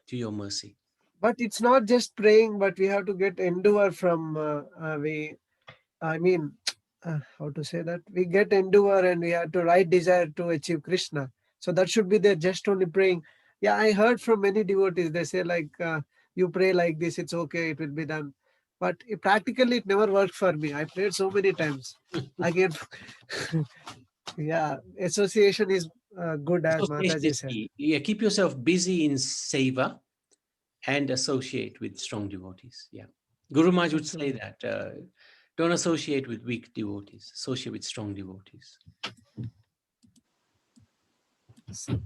to your mercy. But it's not just praying, but we have to get endure from, how to say that? We get endure and we have to right desire to achieve Krishna. So that should be there, just only praying. Yeah, I heard from many devotees, they say like, you pray like this, it's okay, it will be done. But practically it never worked for me. I prayed so many times. Again, yeah, association is good, as Mataji said. Yeah, keep yourself busy in seva and associate with strong devotees. Yeah, Guru Maharaj would say that don't associate with weak devotees, associate with strong devotees.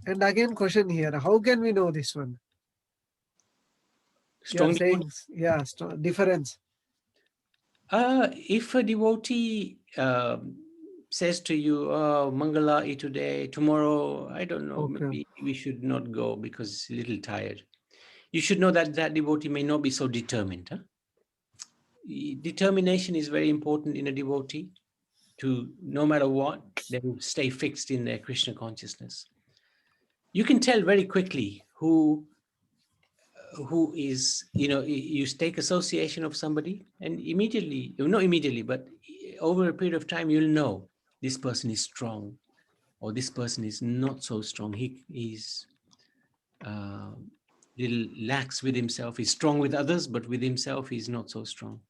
And again, question here: how can we know this one? Strong devotees? Yeah, difference. If a devotee says to you, "Oh, Mangala today, tomorrow, I don't know, maybe we should not go because it's a little tired," you should know that that devotee may not be so determined. Huh? Determination is very important in a devotee. To no matter what, they will stay fixed in their Krishna consciousness. You can tell very quickly who is, you take association of somebody and immediately, not immediately, but over a period of time, you'll know this person is strong or this person is not so strong. He's little lax with himself. He's strong with others, but with himself, he's not so strong.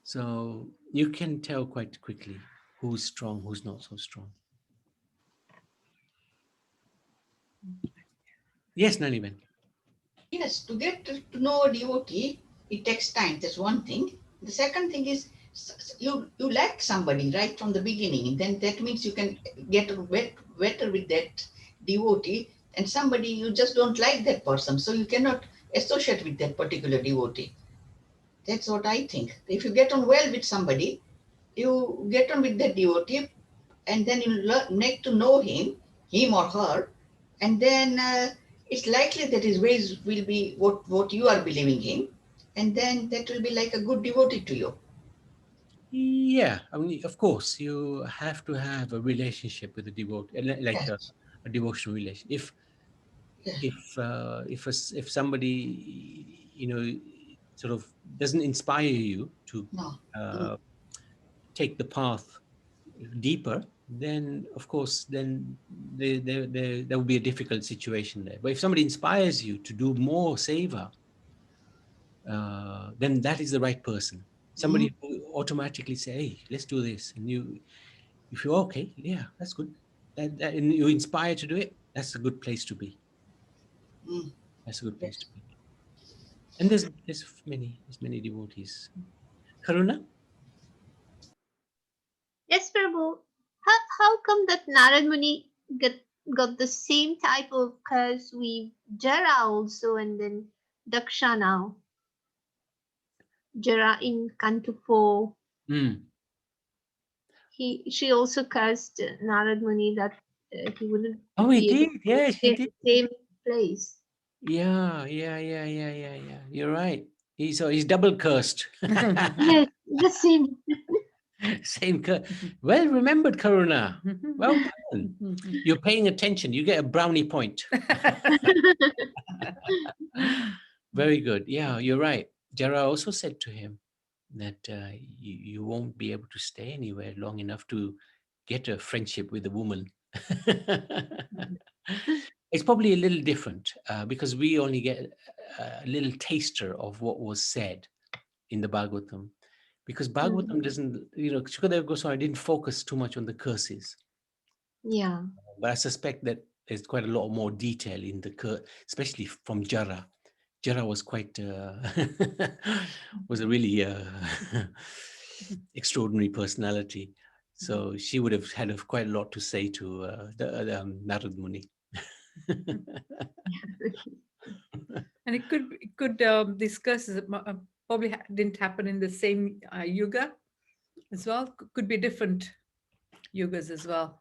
So you can tell quite quickly who's strong, who's not so strong. Yes, Naniben. Yes, to get to know a devotee, it takes time. That's one thing. The second thing is you like somebody right from the beginning. Then that means you can get better with that devotee. and somebody you just don't like that person, so you cannot associate with that particular devotee. That's what I think. If you get on well with somebody, you get on with that devotee, and then you need to know him or her, and then it's likely that his ways will be what you are believing in, and then that will be like a good devotee to you. Yeah, I mean, of course, you have to have a relationship with a devotee, like Yes. a devotional relation. Yes. If somebody sort of doesn't inspire you to No. take the path deeper, then of course, then there will be a difficult situation there. But if somebody inspires you to do more seva, then that is the right person. Somebody who automatically say, "Hey, let's do this," and if you're okay, yeah, that's good. And you're inspired to do it. That's a good place to be. Mm. That's a good place to be. And there's many devotees. Karuna? Yes, Prabhu. How come that Narad Muni got the same type of curse with Jara also, and then Daksha now? Jara in Canto 4. She also cursed Narad Muni that he wouldn't Oh, he be able did. to Yes, he get did. the same place. Yeah. You're right. He's double cursed. Yes, the same. Same curse. Well remembered, Karuna. Well done. You're paying attention. You get a brownie point. Very good. Yeah, you're right. Jara also said to him that you won't be able to stay anywhere long enough to get a friendship with a woman. It's probably a little different because we only get a little taster of what was said in the Bhagavatam. Because Bhagavatam doesn't, Shukadeva Goswami didn't focus too much on the curses. Yeah. But I suspect that there's quite a lot more detail in the curse, especially from Jara. Jara was quite, was a really extraordinary personality. So she would have had quite a lot to say to Narad Muni. And it could discuss probably didn't happen in the same yuga as well. Could be different yugas as well.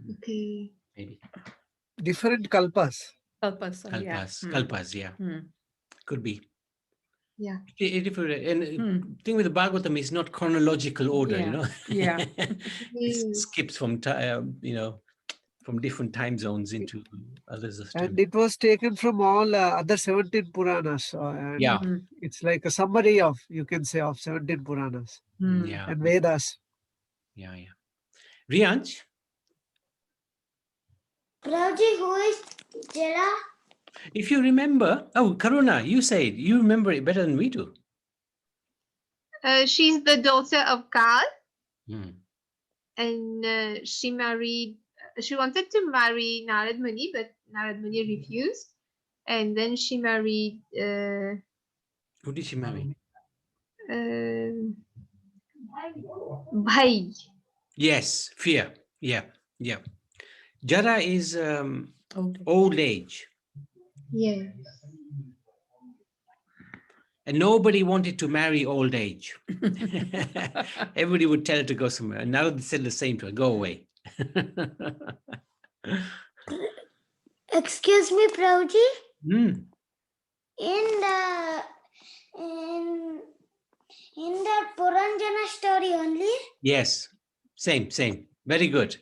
Okay. Maybe Different kalpas. Kalpas, yeah. Could be. Yeah. And thing with the Bhagavatam is not chronological order, Yeah. It skips from from different time zones into others of time. And it was taken from all other 17 Puranas. And it's like a summary of, you can say, of 17 Puranas and Vedas. Yeah. Rianch? Prabhuji, who is Jara? If you remember, Karuna, you said you remember it better than we do. She's the daughter of Kal, and she wanted to marry Narad Muni, but Narad Muni refused. And then she married. Who did she marry? Bhai. Yes, fear. Yeah. Jara is old age. Yes. And nobody wanted to marry old age. Everybody would tell her to go somewhere. And now they said the same to her, go away. Excuse me, Prabhuji. Mm. In that Puranjana story only? Yes, same. Very good.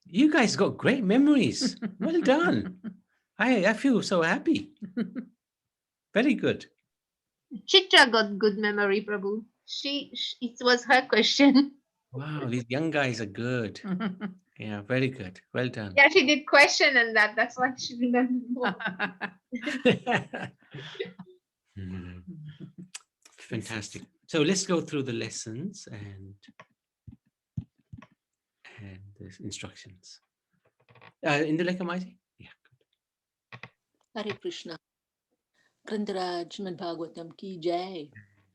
You guys got great memories. Well done. I feel so happy. Very good. Chitra got good memory, Prabhu. It was her question. Wow, these young guys are good. Yeah, very good. Well done. Yeah, she did question and that's why she remembered more. Fantastic. So let's go through the lessons and the instructions. In the Lekamaji? Yeah. Hare Krishna. Grantaraj Srimad Bhagavatam ki jai.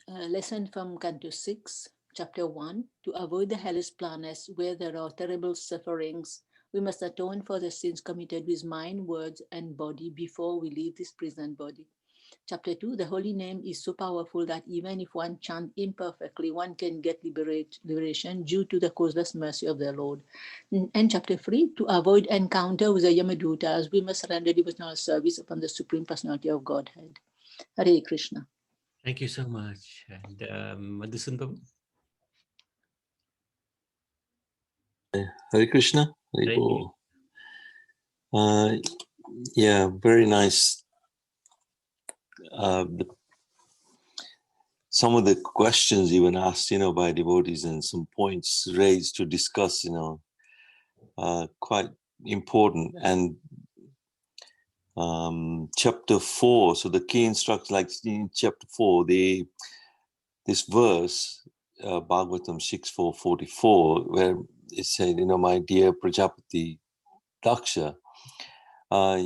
Lesson from Canto 6, Chapter 1. To avoid the hellish planets where there are terrible sufferings, We must atone for the sins committed with mind, words, and body before we leave this present body. Chapter 2, the holy name is so powerful that even if one chants imperfectly, one can get liberation due to the causeless mercy of the Lord. And chapter 3, to avoid encounter with the Yamadutas, we must render devotional service upon the Supreme Personality of Godhead. Hare Krishna. Thank you so much. And Madhusudan Prabhu? Hare Krishna. Hare Hare Bol. Yeah, very nice. Some of the questions even asked, by devotees and some points raised to discuss, quite important. And chapter 4, so the key instructions, like in chapter 4, this verse, Bhagavatam 6.4.44, where it said, my dear Prajapati Daksa,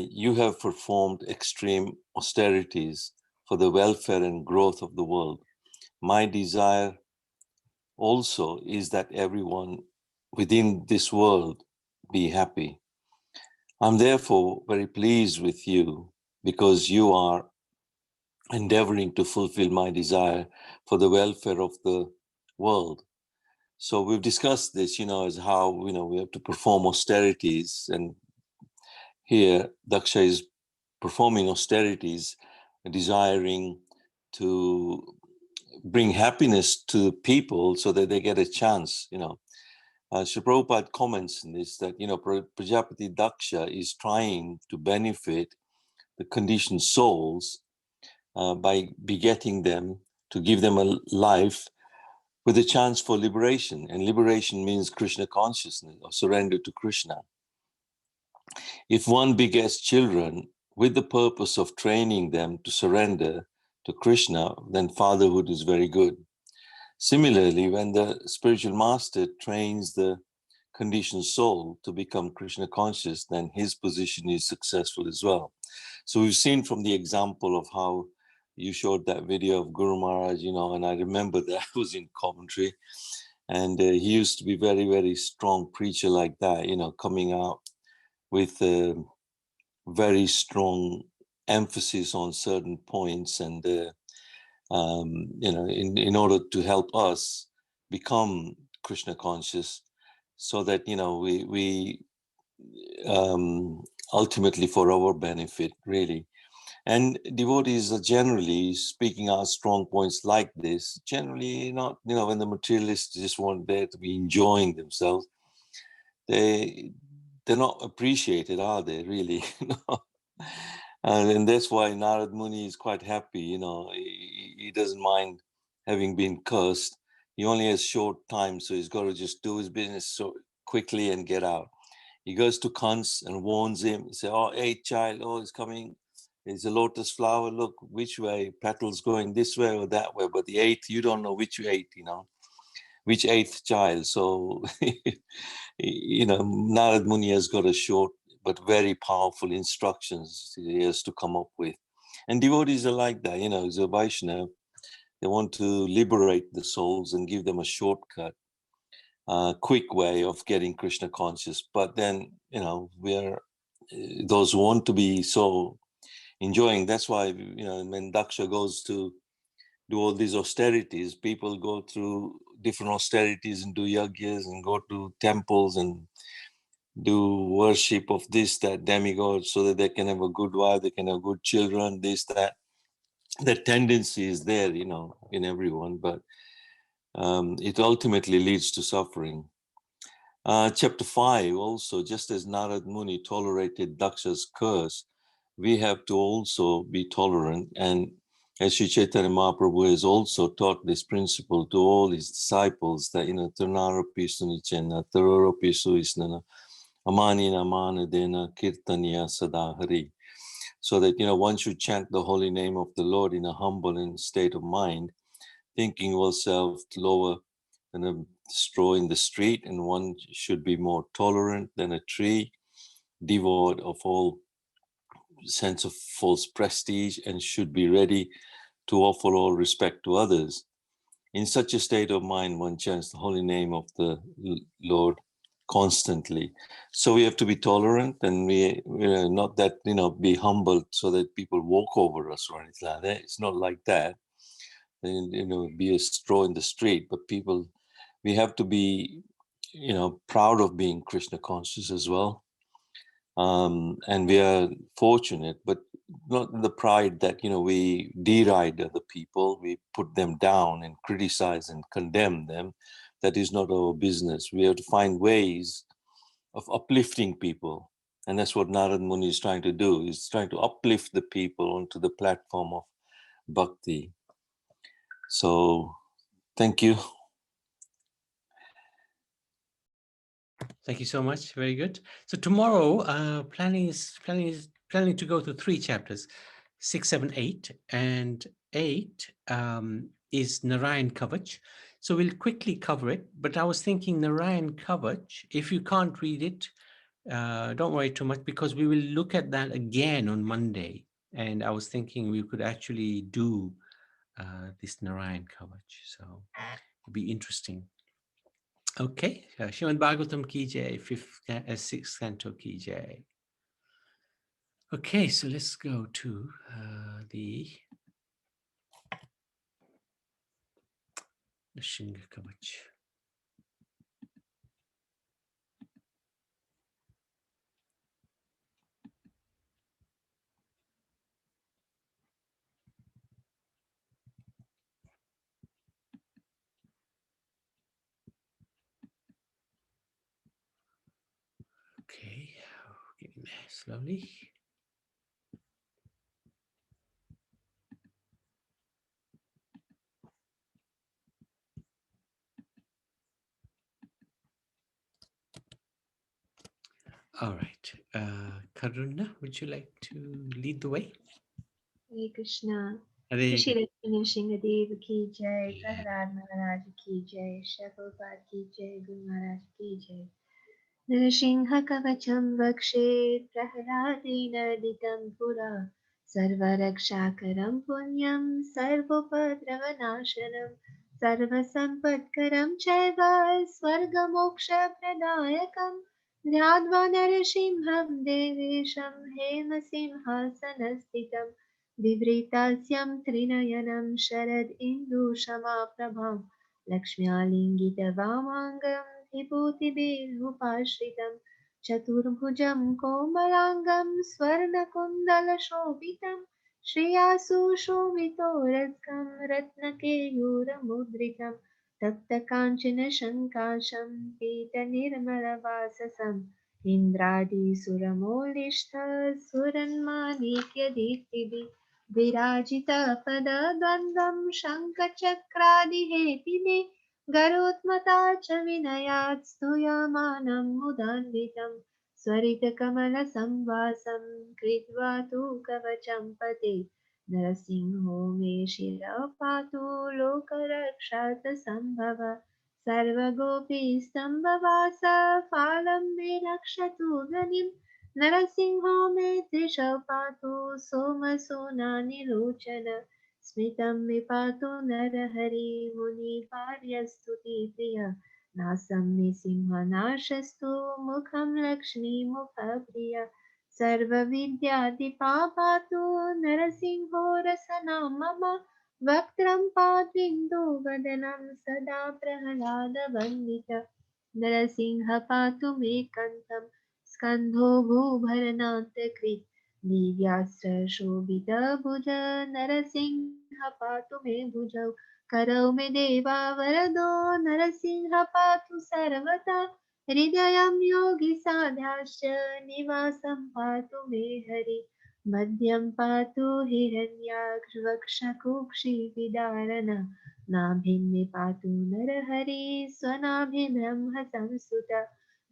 you have performed extreme austerities for the welfare and growth of the world. My desire also is that everyone within this world be happy. I'm therefore very pleased with you because you are endeavoring to fulfill my desire for the welfare of the world. So we've discussed this, as how, we have to perform austerities. And here, Daksha is performing austerities, desiring to bring happiness to people so that they get a chance, Srila Prabhupada comments in this that, Prajapati Daksha is trying to benefit the conditioned souls by begetting them, to give them a life with a chance for liberation. And liberation means Krishna consciousness or surrender to Krishna. If one begets children with the purpose of training them to surrender to Krishna, then fatherhood is very good. Similarly, when the spiritual master trains the conditioned soul to become Krishna conscious, then his position is successful as well. So we've seen from the example of how you showed that video of Guru Maharaj, and I remember that I was in commentary, and he used to be very, very strong preacher like that, coming out with a very strong emphasis on certain points, and in order to help us become Krishna conscious, so that we ultimately for our benefit, really. And devotees are generally speaking out strong points like this, generally not, when the materialists just want there to be enjoying themselves, they're not appreciated, are they, really? And that's why Narad Muni is quite happy, he doesn't mind having been cursed. He only has short time, so he's got to just do his business so quickly and get out. He goes to Kans and warns him, he says, oh, hey child, he's coming. There's a lotus flower, look, which way? Petals going this way or that way, but the eighth, you don't know which eighth, which eighth child. So, Narad Muni has got a short but very powerful instructions he has to come up with. And devotees are like that, as a Vaishnava, they want to liberate the souls and give them a shortcut, quick way of getting Krishna conscious. But then, we're those who want to be so enjoying. That's why, when Daksha goes to do all these austerities, people go through different austerities and do yagyas and go to temples and do worship of this, that demigod, so that they can have a good wife, they can have good children, this, that. That tendency is there, in everyone, but it ultimately leads to suffering. Chapter 5 also, just as Narad Muni tolerated Daksha's curse, we have to also be tolerant. And as Sri Chaitanya Mahaprabhu has also taught this principle to all his disciples, that, Tarnarapi Sunichena, Taroropi Suisnana, Amanina Manadena, Kirtaniya Sadahari. So that, one should chant the holy name of the Lord in a humble and state of mind, thinking oneself lower than a straw in the street, and one should be more tolerant than a tree, devoid of all sense of false prestige, and should be ready to offer all respect to others. In such a state of mind, one chants the holy name of the Lord constantly. So we have to be tolerant, and we not that be humbled so that people walk over us or anything like that. It's not like that. And be a straw in the street, but people, we have to be proud of being Krishna conscious as well. And we are fortunate, but not the pride that we deride other people, we put them down and criticize and condemn them. That is not our business. We have to find ways of uplifting people, and that's what Narad Muni is trying to do. He's trying to uplift the people onto the platform of bhakti. So thank you. Thank you so much. Very good. So tomorrow, planning to go through 3 chapters, 6, 7, 8, and 8 is Narayan Kavach. So we'll quickly cover it. But I was thinking Narayan Kavach, if you can't read it, don't worry too much, because we will look at that again on Monday. And I was thinking we could actually do this Narayan Kavach. So it'll be interesting. Okay, Srimad Bhagavatam ki jai, 6th canto ki jai. Okay, so let's go to the Shinga Kavach. Okay, getting there slowly. All right, Karuna, would you like to lead the way? Hare Krishna. Hare Shri Lakshmi Shingadev ki jai, Prahlad Maharaj ki jai, Shakopad ki jai, Guru Maharaj ki jai. Nrsimha Kavacham Vakshe Prahladena Ditam Pura Sarvarakshakaram Punyam Sarvopadravanashanam Sarvasampatkaram Chaiva Swargamoksha Pradayakam Dhyadva Narasimham Devesham Hemasimhasanastitam Vivritasyam Trinayanam Sharad Indu Shamaprabham Lakshmyalingitavamangam विभूतिभिरुपाश्रितं चतुर्भुजं कोमलाङ्गं स्वर्णकुण्डलशोभितं श्रेयासु शोभितो रत्कं रत्नकेयूरमुद्रितं तप्तकाञ्चनशङ्काशं पीतनिर्मलवाससम् इन्द्रादिसुरमौलिष्ठ सुरन्माणिक्यदीप्तिभिः विराजितपदद्वन्द्वं शङ्खचक्रादिहेतिभिः गरुत्मता च विनयात् स्तूयमानं मुदान्वितं स्वरितकमलसंवासं कृत्वा तु कवचं पते नरसिंहो मे शिरः पातु लोकरक्षात् सम्भव सर्वगोपीस्तम्भवास फालं मे रक्षतु गनिं नरसिंहो मे त्रिशः पातु सोमसूनानिलोचन स्मितं विपातु नरहरि मुनिवार्यस्तुतिप्रिय नासं मे सिंहनाशस्तु मुखं लक्ष्मीमुखप्रिय सर्वविद्यादिपापातु नरसिंहो रसना मम वक्त्रं पाद्विन्दुवदनं सदा प्रह्लादवन्दित नरसिंह पातु मे कण्ठं स्कन्धो भूभरणान्तकृत् दिव्यास्त्रशोभितभुज नरसिंह पातु मे भुजौ करौ मे देवा वरदो नरसिंह पातु सर्वदा हृदयं योगी साध्याश्च निवासं पातु मे हरि मध्यं पातु हिरण्याक्षवक्षकुक्षिविदारण नाभिं मे पातु नरहरि स्वनाभिब्रह्म संस्तुत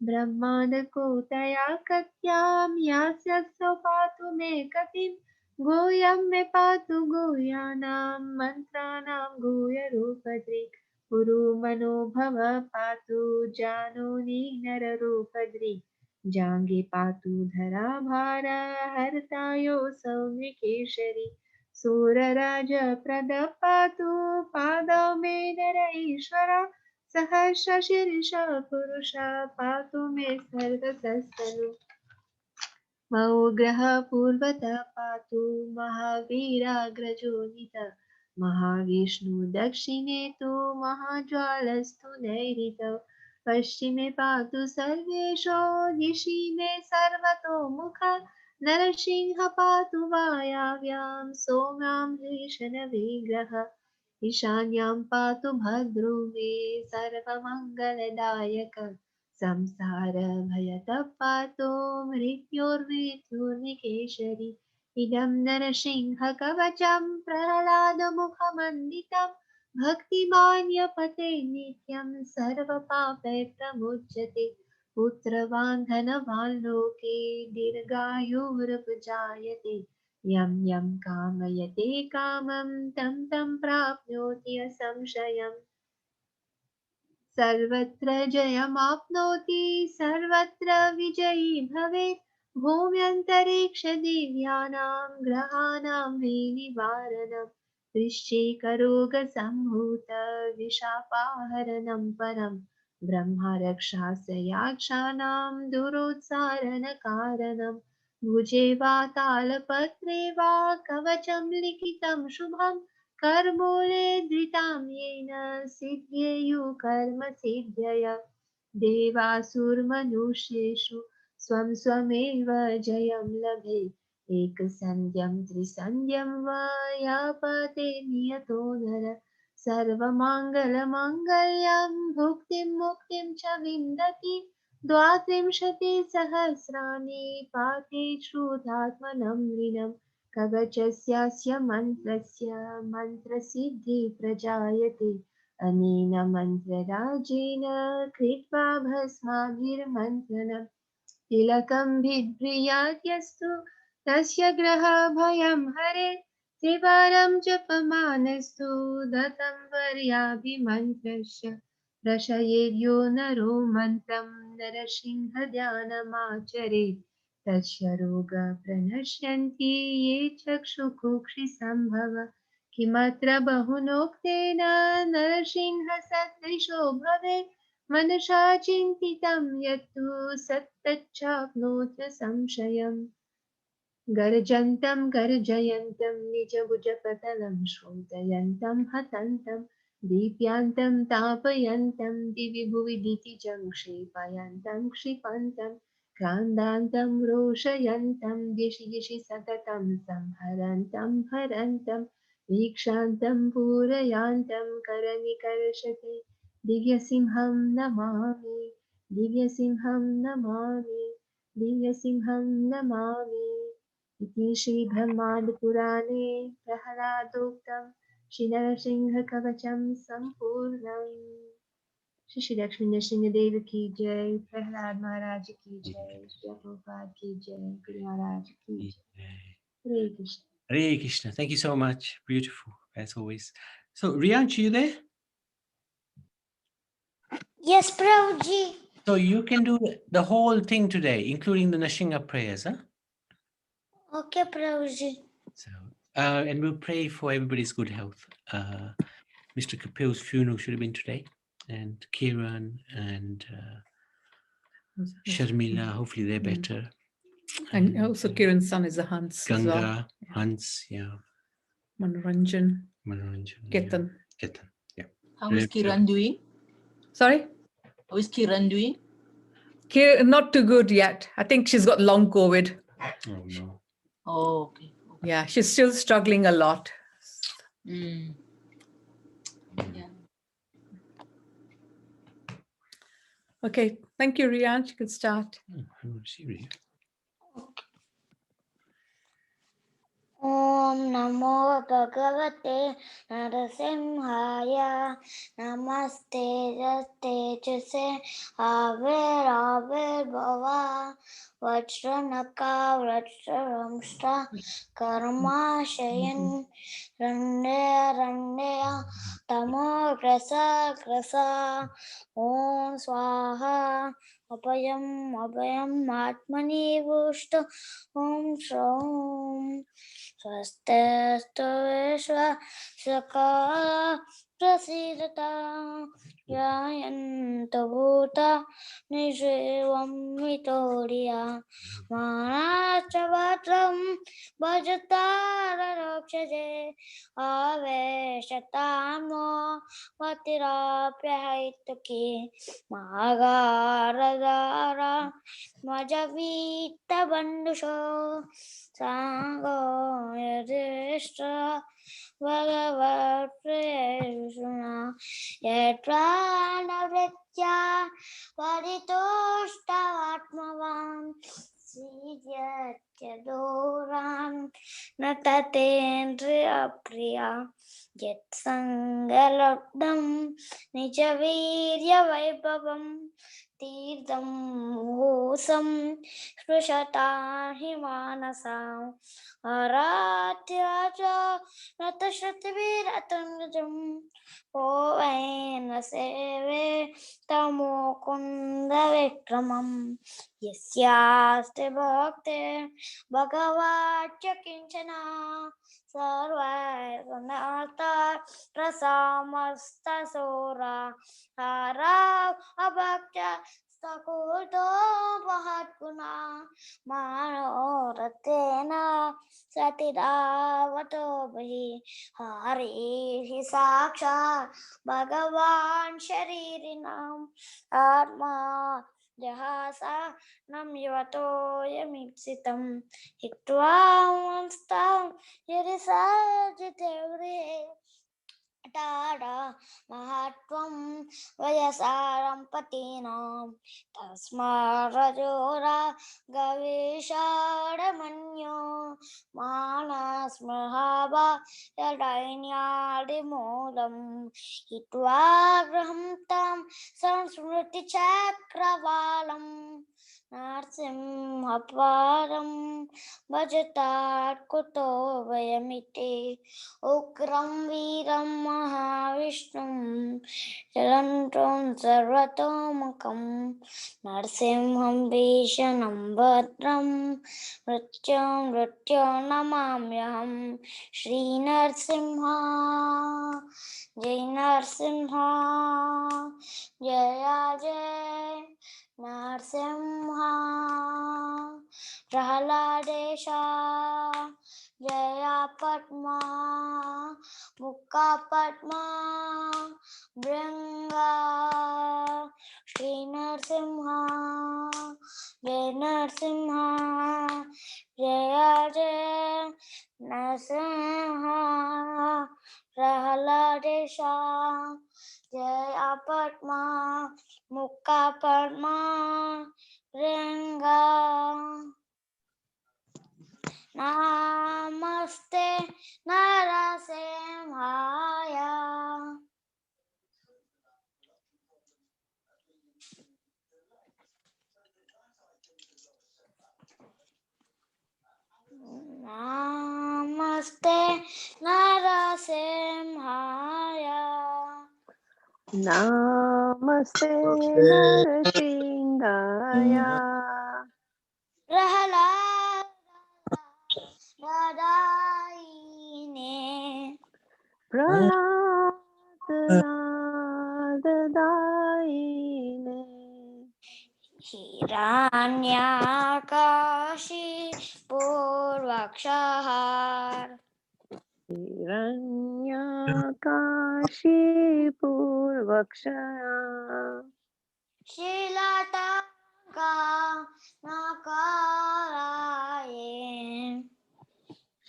ब्रह्मादकोटया कत्यां यास्यस्व पातु मे कटिं गोयं मे पातु गोयानां मन्त्राणां गोयरूपदृक् पुरु मनोभव पातु जानोनि नररूपदृक् जाङ्गे पातु धराभार हर्तायोऽसौ नृकेशरी सूरराजप्रद पातु पादौ मे नर ईश्वर सहस्रशीर्ष पुरुष पातु मे सर्वसस्तनु मौग्रह पूर्वतः पातु महावीराग्रजोनित महाविष्णु दक्षिणे तु महाज्वालस्तु नैऋतौ पश्चिमे पातु सर्वेषु दिशि मे सर्वतोमुख नरसिंह पातु वायाव्यां सौम्यां हृषणविग्रह ईशान्यां पातु भद्रो मे सर्वमङ्गलदायक संसार भयतः पातो मृत्योर्मृत्युर्निकेशरि इदं नरसिंह कवचं प्रह्लादमुखमण्डितं भक्तिमान्यपते नित्यं सर्वपापै प्रमुच्यते पुत्रवान् धनवान् लोके दीर्घायुर्भुजायते यं यं कामयते कामं तं तं प्राप्नोति असंशयम् सर्वत्र जयमाप्नोति सर्वत्र विजयी भवेत् भूम्यन्तरिक्षदिव्यानां ग्रहाणां विनिवारणं वृश्चिकरोगसम्भूत विशापाहरणं परं ब्रह्मरक्षासयाक्षाणां दुरोत्सारणकारणं भुजे वा तालपत्रे वा कवचं लिखितं शुभम् कर्मूले धृतां येन सिद्ध्येयुः कर्म सिद्ध्यय देवासुरमनुष्येषु स्वं स्वमेव जयं लभे एकसन्ध्यं त्रिसन्ध्यं वा यापते नियतो नर सर्वमाङ्गलमाङ्गल्यं भुक्तिं मुक्तिं च विन्दति द्वात्रिंशतिसहस्राणि पाते श्रुतात्मनं नृणम् कवचस्यास्य मन्त्रस्य मन्त्रसिद्धि प्रजायते अनेन मन्त्रराजेन कृत्वा भस्माभिर्मन्त्रणम् तिलकं बिभ्रियाद्यस्तु तस्य ग्रहभयं हरेत् त्रिवारं जपमानस्तु दतं वर्याभिमन्त्रस्य प्रशयेद्यो नरो मन्त्रं नरसिंहध्यानमाचरेत् तस्य रोगः प्रणश्यन्ति ये चक्षुकुक्षिसम्भव किमत्र बहुनोक्तेन नरसिंहसदृशो भवेत् मनसा चिन्तितं यत्तु सत्तच्चाप्नोत् संशयम् गर्जन्तं गर्जयन्तं निजभुजपटलं श्रोतयन्तं हतन्तं दीप्यान्तं तापयन्तं दिवि भुवि दितिजं क्षेपयन्तं क्षिपन्तं क्रान्दान्तं रोषयन्तं दिशि दिशि सततं संहरन्तं हरन्तं वीक्षान्तं पूरयान्तं करनिकर्षते दिव्यसिंहं नमामि दिव्यसिंहं नमामि दिव्यसिंहं नमामि इति श्रीब्रह्माण्डपुराणे प्रह्लादोक्तं श्रीनरसिंहकवचं सम्पूर्णम् श्री लक्ष्मी नरसिंह देव की जय प्रहलाद महाराज की जय श्री प्रभुपाद की जय गुरु महाराज की जय हरे Krishna Hare Krishna. Thank you so much. Beautiful, as always. So, Rianch, you there? Yes, Prabhuji. So you can do the whole thing today, including the Nashinga prayers, huh? Okay, Prabhuji. So, and we'll pray for everybody's good health. Mr. Kapil's funeral should have been today, and Kiran and Sharmila, hopefully they're better. And also Kiran's son is a Hans as well. Ganga, Hans, yeah. Manoranjan, Ketan. Ketan. Ketan, yeah. How is Kiran doing? Sorry? How is Kiran doing? Not too good yet. I think she's got long COVID. Oh, no. Oh, okay. Yeah, she's still struggling a lot. Mm. Yeah. Okay, thank you, Rian. You can start. I don't see you. Om Namo Bhagavate Narasimhaya Namaste Tejase Aver Bhava Vajranaka Vajramshta Karma Shayan Rande Tamo Grasa Om Swaha Abhayam Atmani Vushta Om Shram Swastestu Vishwa Saka प्रसीदता यायन्त भूता निषेवं वितोर्या मानाश्च भद्रं भजताररोक्षजे आवेशतामो मतिराप्यहैतुकी मागारदारा मजवीतबन्धुषो साङ्गो यदिष्ट भगवत्प्रियेषुना यत्प्राणवृत्त्या परितोष्टात्मवान् सीद्यत्यदोरान् न ततेन्द्रियप्रिया यत्सङ्गलब्धं निजवीर्यवैभवं तीर्थं मुहूसं स्पृशता हि मानसाम् आराध्य च नतश्रुतिभिरतनुजं को वै न सेवे तमुकुन्दविक्रमम् यस्यास्ति भक्ते भगवाच्च किञ्चन सर्वैर्नाथा प्रसामस्तसोरा हारा अभक्त्या सकुतो महत्गुणा मनोरथेन सतिरावतो बहिः हरिः साक्षात् भगवान् शरीरिणाम् आत्मा जहासा नम युवतोऽयमीप्सितं हित्वा मंस्तां यदि साजिते गृहे टाडा महत्त्वं वयसारं पतीनां तस्मारजोरा गवेषाडमन्यो मानस्मृहावा यदैन्यादिमूलं हित्वा गृहं तं संस्मृतिचक्रवालं नरसिंहपारं भजतात् कुतो वयमिति उग्रं वीरं महाविष्णुं चलन्तं सर्वतोमुखं नरसिंहं भीषणं भद्रं मृत्युं नमाम्यहं श्रीनरसिंह जय नरसिंह जय जय नरसिंह प्रहलादेशा जया पद्मा मुक्का पद्मा भृंगा श्री नरसिंह जय नरसिंह जय जय नरसिंह प्रहलादेशा जया पद्मा मुक्का पद्मा भृंगा नमस्ते नरसिंहाय नमस्ते नरसिंहाय नमस्ते नरसिंहाय प्रहलादायिने प्रहलाददायिने हिरण्याकाशी पूर्वक्षः हिरण्यकाशीपूर्वक्षया शीलताका नकाराये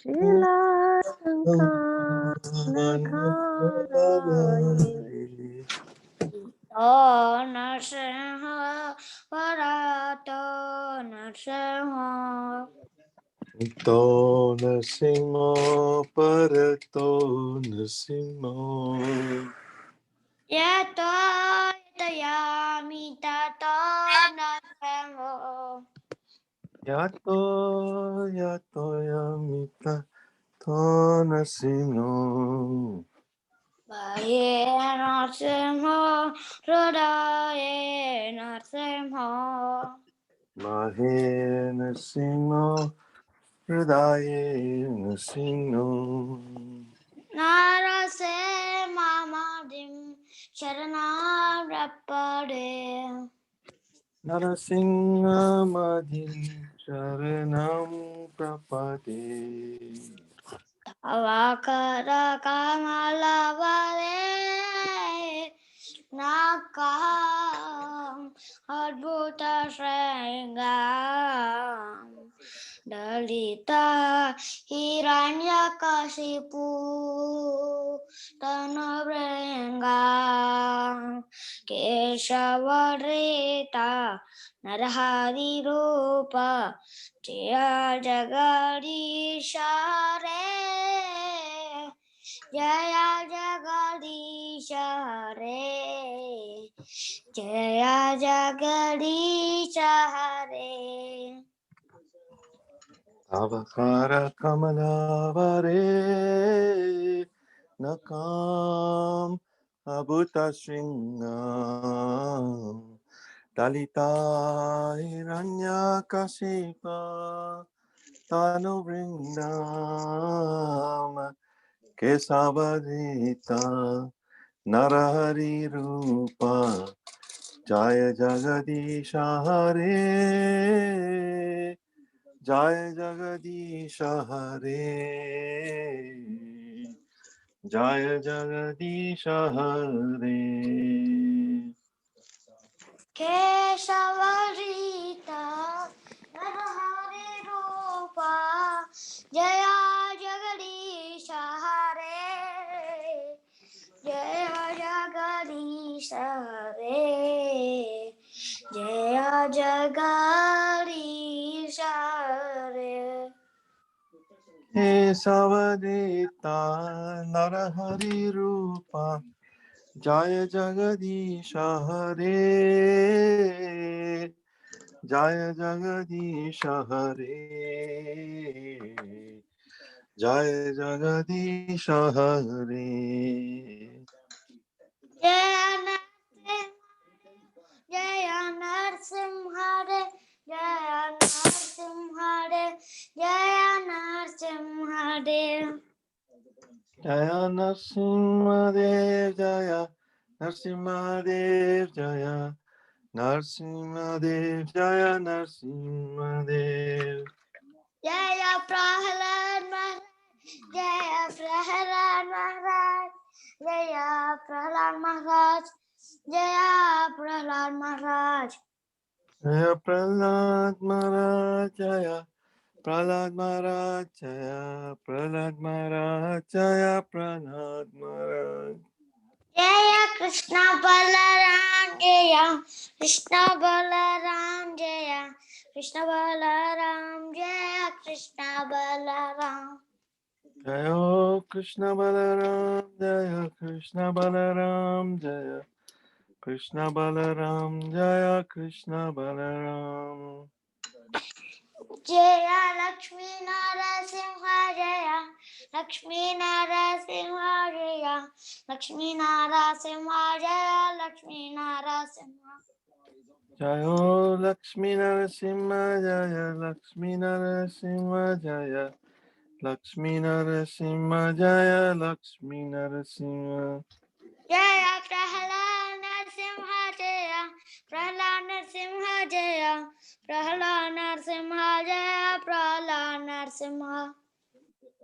शिलाटङ्कानकाराये ओ नरसिंह वरतो नरसिंह तो नरसिंहो परतो नरसिंहो यतो यतयामि ततो नरसिंह यातो यातो यमिता तो नरसिंहो बाह्ये नरसिंह हृदये नरसिंह महे नरसिंहो हृदये नरसिंहो Narase Mamadim Sharanarapade. Narasimha Madhin Sharanam Prapade. Avakara Kamalavare Nakam Adbhuta Shrengam Dalita Hiranyakashipu Tanurengam Keshavarita Narahari Rupa Jaya Jagadisha Re Jaya Jagadisha Re Jaya Jagadisha Re. Avakara Kamalavare Nakam Abhuta Shringam Dalita Hiranyakashipa Tanu Vrindam Kesavadita Narahari Rupa Jaya Jagadisha Hare Jaya Jagadisha Hare Jaya Jagadisha Hare. Keshavarita Narahari Rupa Jaya Jagadisha Hare Jaya Jagadisha Hare Jaya Jagadisha Hare. Kesavadita Narahari Rupa Jaya Jagadisha Hare Jaya Jagadisha Hare Jaya Jagadisha Hare. Jaya Narsimhare Jaya Narsimhare Jaya Narsimhare. Jaya Narsimhadev Jaya Narsimhadev Jaya Narsimhadev Jaya Narsimhadev. Jaya Prahlad Maharaj Jaya Prahlad Maharaj Jaya Prahlad Maharaj Jaya Prahlad Maharaj. Jaya Prahlad Maharaj Jaya Prahlad Maharaj Jaya Prahlad Maharaj Jaya Prahlad Maharaj. Jaya Krishna Balaram Jaya Krishna Balaram Jaya Krishna Balaram Jaya Krishna Balaram. Jaya Krishna Balaram Jaya Krishna Balaram Jaya Krishna Balaram Jaya Krishna Balaram. Jaya Lakshmi Narasimha Jaya Lakshmi Narasimha Jaya Lakshmi Narasimha Jaya Lakshmi Narasimha. Jaya Lakshmi Narasimha Jaya Lakshmi Narasimha Jaya Lakshmi Narasimha Jaya Lakshmi Narasimha. Jaya Prahlad Narasimha Jaya Prahlad Narasimha Jaya Prahlad Narasimha Jaya Prahlad Narasimha.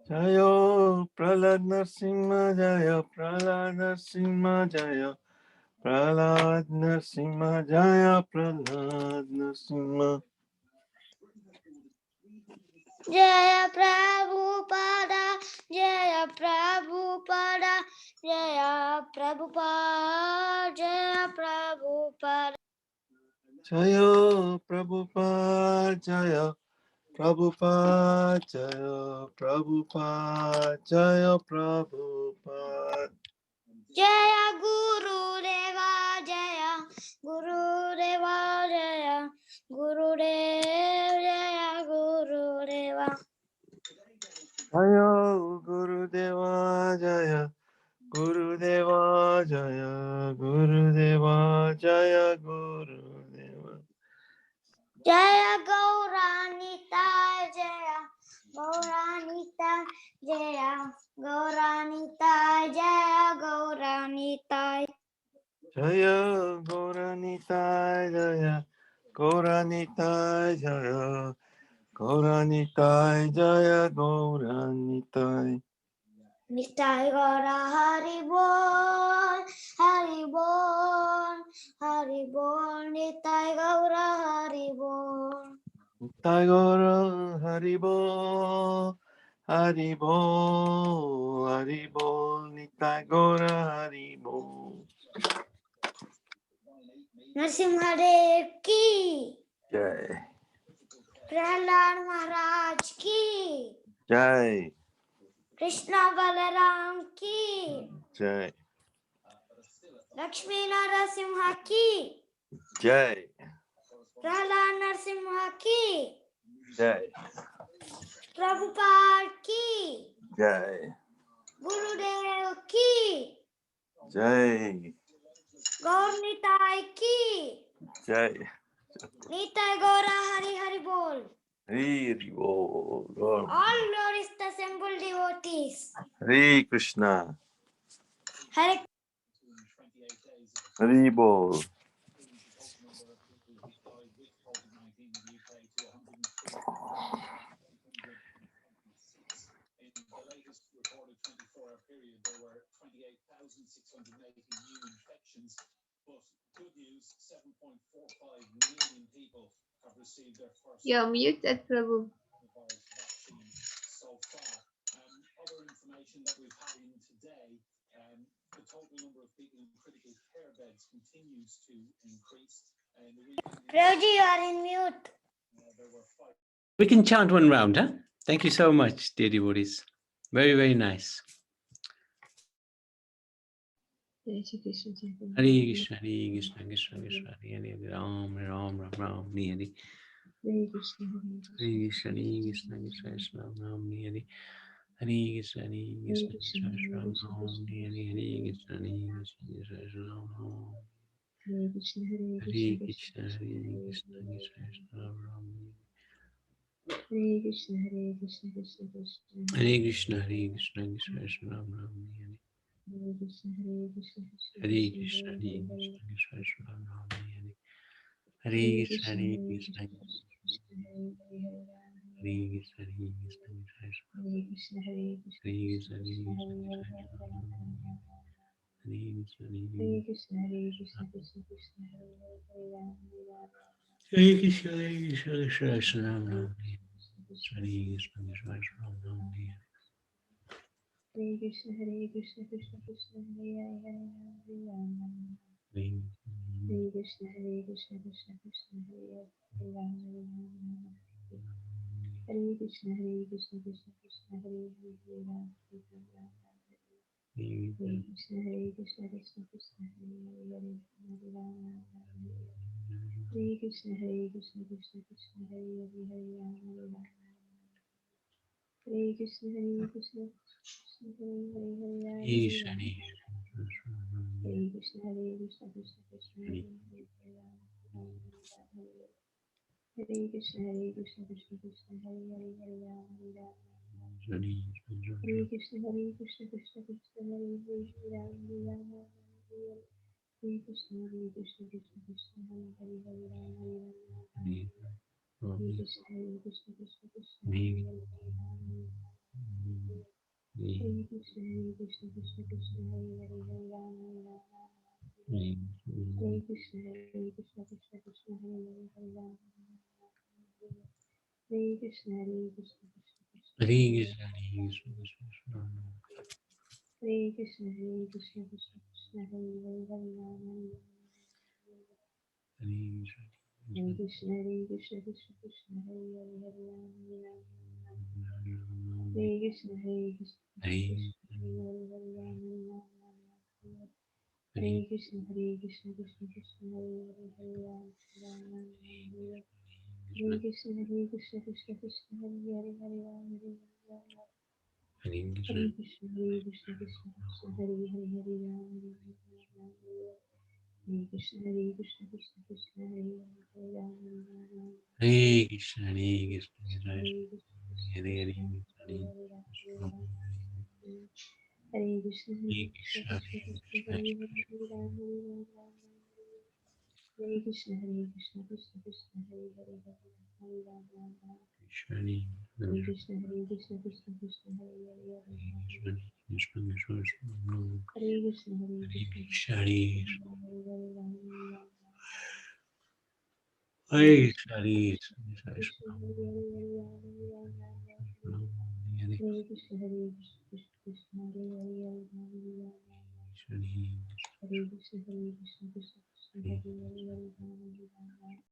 Jaya Prahlad Narasimha Jaya Prahlad Narasimha Jaya Prahlad Narasimha Jaya Prahlad Narasimha. Jaya Prabhupada Jaya Prabhupada Jaya Prabhupada Jaya Prabhupada. Jaya Prabhupada Jaya Prabhupada Jaya Prabhupada Jaya Prabhupada. Jaya Guru Deva Jaya Guru Deva Jaya Guru Deva Jaya Guru Deva. Jaya Guru Deva Jaya Guru Deva Jaya Guru Deva Jaya Guru Deva. Jaya Gauranita Jaya Gauranita Jaya, Gauranita Jaya, Gauranita. Jaya Gauranitai Jaya Gauranitai Jaya Gauranitai Jaya Gauranitai. Nitai Gaura Hari Bol, Hari Bol, Hari Bol, Nitai Gaura Hari Bol. Nitai Gaura Haribo, Haribo, Haribo, Nitai Gaura Haribo. Narasimhadev ki, Jai, Prahlad Maharaj ki, Jai, Krishna Balaram ki, Jai, Lakshmi Narasimha ki, Jai, Prahlad Narasimha ki, Jai, Prabhupada ki, Jai, Gurudev ki, Jai, Gaur Nitai ki, Jai. Nitai Gaura Hari Hari Bol. Haribo, Lord. All glories to assembled devotees. Hare Krishna, Hare Haribo. You're muted, Prabhu. Prabhuji, you are in mute. We can chant one round, huh? Thank you so much, dear devotees. Very, very nice. Jai Shri Krishna Chaitanya. Hare Krishna, Hare Krishna, Krishna Krishna, Hare Hare, Ram Ram, Ram Ram, Hare Hare. Hare Krishna, Hare Hare Krishna, Hare Krishna, Krishna Krishna, Ram Hare Hare. Hare Krishna, Hare Krishna, Krishna Krishna, Ram Hare Hare. Hare Krishna, Hare Krishna, Krishna Krishna, Ram. Hare Krishna, Hare Hare Krishna, Krishna, Hare Krishna, Krishna Krishna, Ram. Hare Krishna, Hare Krishna, Krishna Krishna, Hare Krishna, Hare Krishna, Krishna Krishna, Ram Ram. Hare Krishna, Hare Krishna, Krishna Hare Krishna, Krishna, Hare Hare Hare. Krishna, Krishna Krishna, Ram Ram. Hare Hare Krishna, Krishna, Hare Hare Krishna, Krishna, Krishna Krishna, Hare Hare, Hare Ram, Hare Hare Ram. Krishna, Hare Krishna, Krishna Krishna, Hare Krishna, Hare Krishna, Hare Krishna Krishna, Hare Krishna, Krishna, Hare Hare, Krishna Hare Krishna, Ram, Hare Ram. Hare Krishna, Hare Krishna, Hare Krishna, Krishna Krishna, Hare Hare, Hare Ram, Hare Ram. Hare Krishna, Hare Krishna, Krishna Krishna, Ram Hare Ram. Krishna, Krishna Hare Krishna, Krishna, Krishna Krishna, Ram Ram. Hare Krishna, Hare Krishna, Krishna Krishna, Hare Hare, Hare Ram, Hare Ram. Hare Krishna, Hare Krishna, Krishna Krishna, Hare Hare, Hare Ram, Hare Ram. Hare Krishna, Hare Krishna, Krishna Krishna, Hare Hare, Hare Ram, Hare Ram, Hare Hare. Hare Krishna, Hare Krishna, Krishna Krishna, Hare Hare, Hare Hare Ram, Hare Hare. Hare Krishna, Hare Krishna, Krishna Krishna, Hare Hare, Hare Ram, Hare Ram. Hare Krishna, Hare Krishna, Krishna Hare Hare, Hare Ram, Hare Ram. Hare Krishna, Hare Krishna, Krishna Krishna, Hare Hare, Hare Ram, Hare Ram, Hare Hare. Hare Krishna, Hare Krishna, Krishna Krishna, Hare Hare, Hare Ram, Hare Ram. Hare Krishna, Hare Krishna, Krishna Krishna, Hare Hare, Hare Ram, Hare Ram, Hare Hare. Hare Krishna, Hare Krishna, Krishna Krishna, Hare Hare, Hare Ram, Hare Ram, Hare Hare. Hare Krishna, Hare Krishna, Krishna Krishna, Hare Hare, Hare Ram, Hare Ram, Hare Hare. Hare Krishna, Hare Krishna, Krishna Krishna, Hare Hare, Hare Ram, Hare Ram, Hare Hare. Hare Krishna, Hare Krishna, Krishna Krishna, Hare Hare, Hare Ram, Hare Ram, Hare Hare. Hare Krishna, Hare Krishna, Krishna Krishna, Hare Hare Hare. Krishna, Hare Krishna, Krishna Krishna, Ram Ram. Hare Krishna, Hare Krishna, Krishna Krishna, Hare Hare, Hare Ram, Hare Ram, Hare Hare. Hare Krishna, Hare Krishna, Krishna Krishna, Hare Hare, Hare Ram, Hare Ram, Hare Krishna, Hare Krishna, Krishna Krishna, Hare Hare, Hare Ram, Hare Ram, Hare Hare. Hare Krishna, Hare Krishna, Krishna Krishna, Hare Hare, Hare Ram, Hare Ram, Hare Hare. Hare Krishna, Hare Krishna, Krishna Krishna, Hare Hare, Hare Ram, Hare Ram. Hare Krishna, Hare Krishna, Krishna Krishna, Hare Hare, Hare Ram, Hare Ram, Hare Hare. Hare Krishna, Hare Krishna, Krishna Krishna, Hare Hare, Hare Ram, Hare Ram, Hare Hare. Hare Krishna, Hare Krishna, Krishna, Hare Krishna, Krishna Hare Krishna, Hare Krishna, Krishna Krishna, Hare Hare, Hare Ram, Hare Ram, Ram Ram, Hare Krishna, Hare Krishna, Krishna Krishna, Hare Hare, Hare Ram, Ram Ram, Hare Krishna, Hare Krishna, Krishna Krishna, Hare Hare, Hare Ram, Hare Krishna, Hare Krishna, Krishna Krishna, Hare Hare, Ram, Hare Ram, Hare Krishna, Krishna Hare Hare, Hare Ram, Hare Ram, Ram Ram, Hare Krishna, Hare Krishna, Krishna Krishna, Hare Hare, Hare Ram, Hare Ram, Ram Ram, Hare Krishna, Hare Krishna, Krishna Krishna, Hare Hare, Hare Ram, Hare Ram, Ram.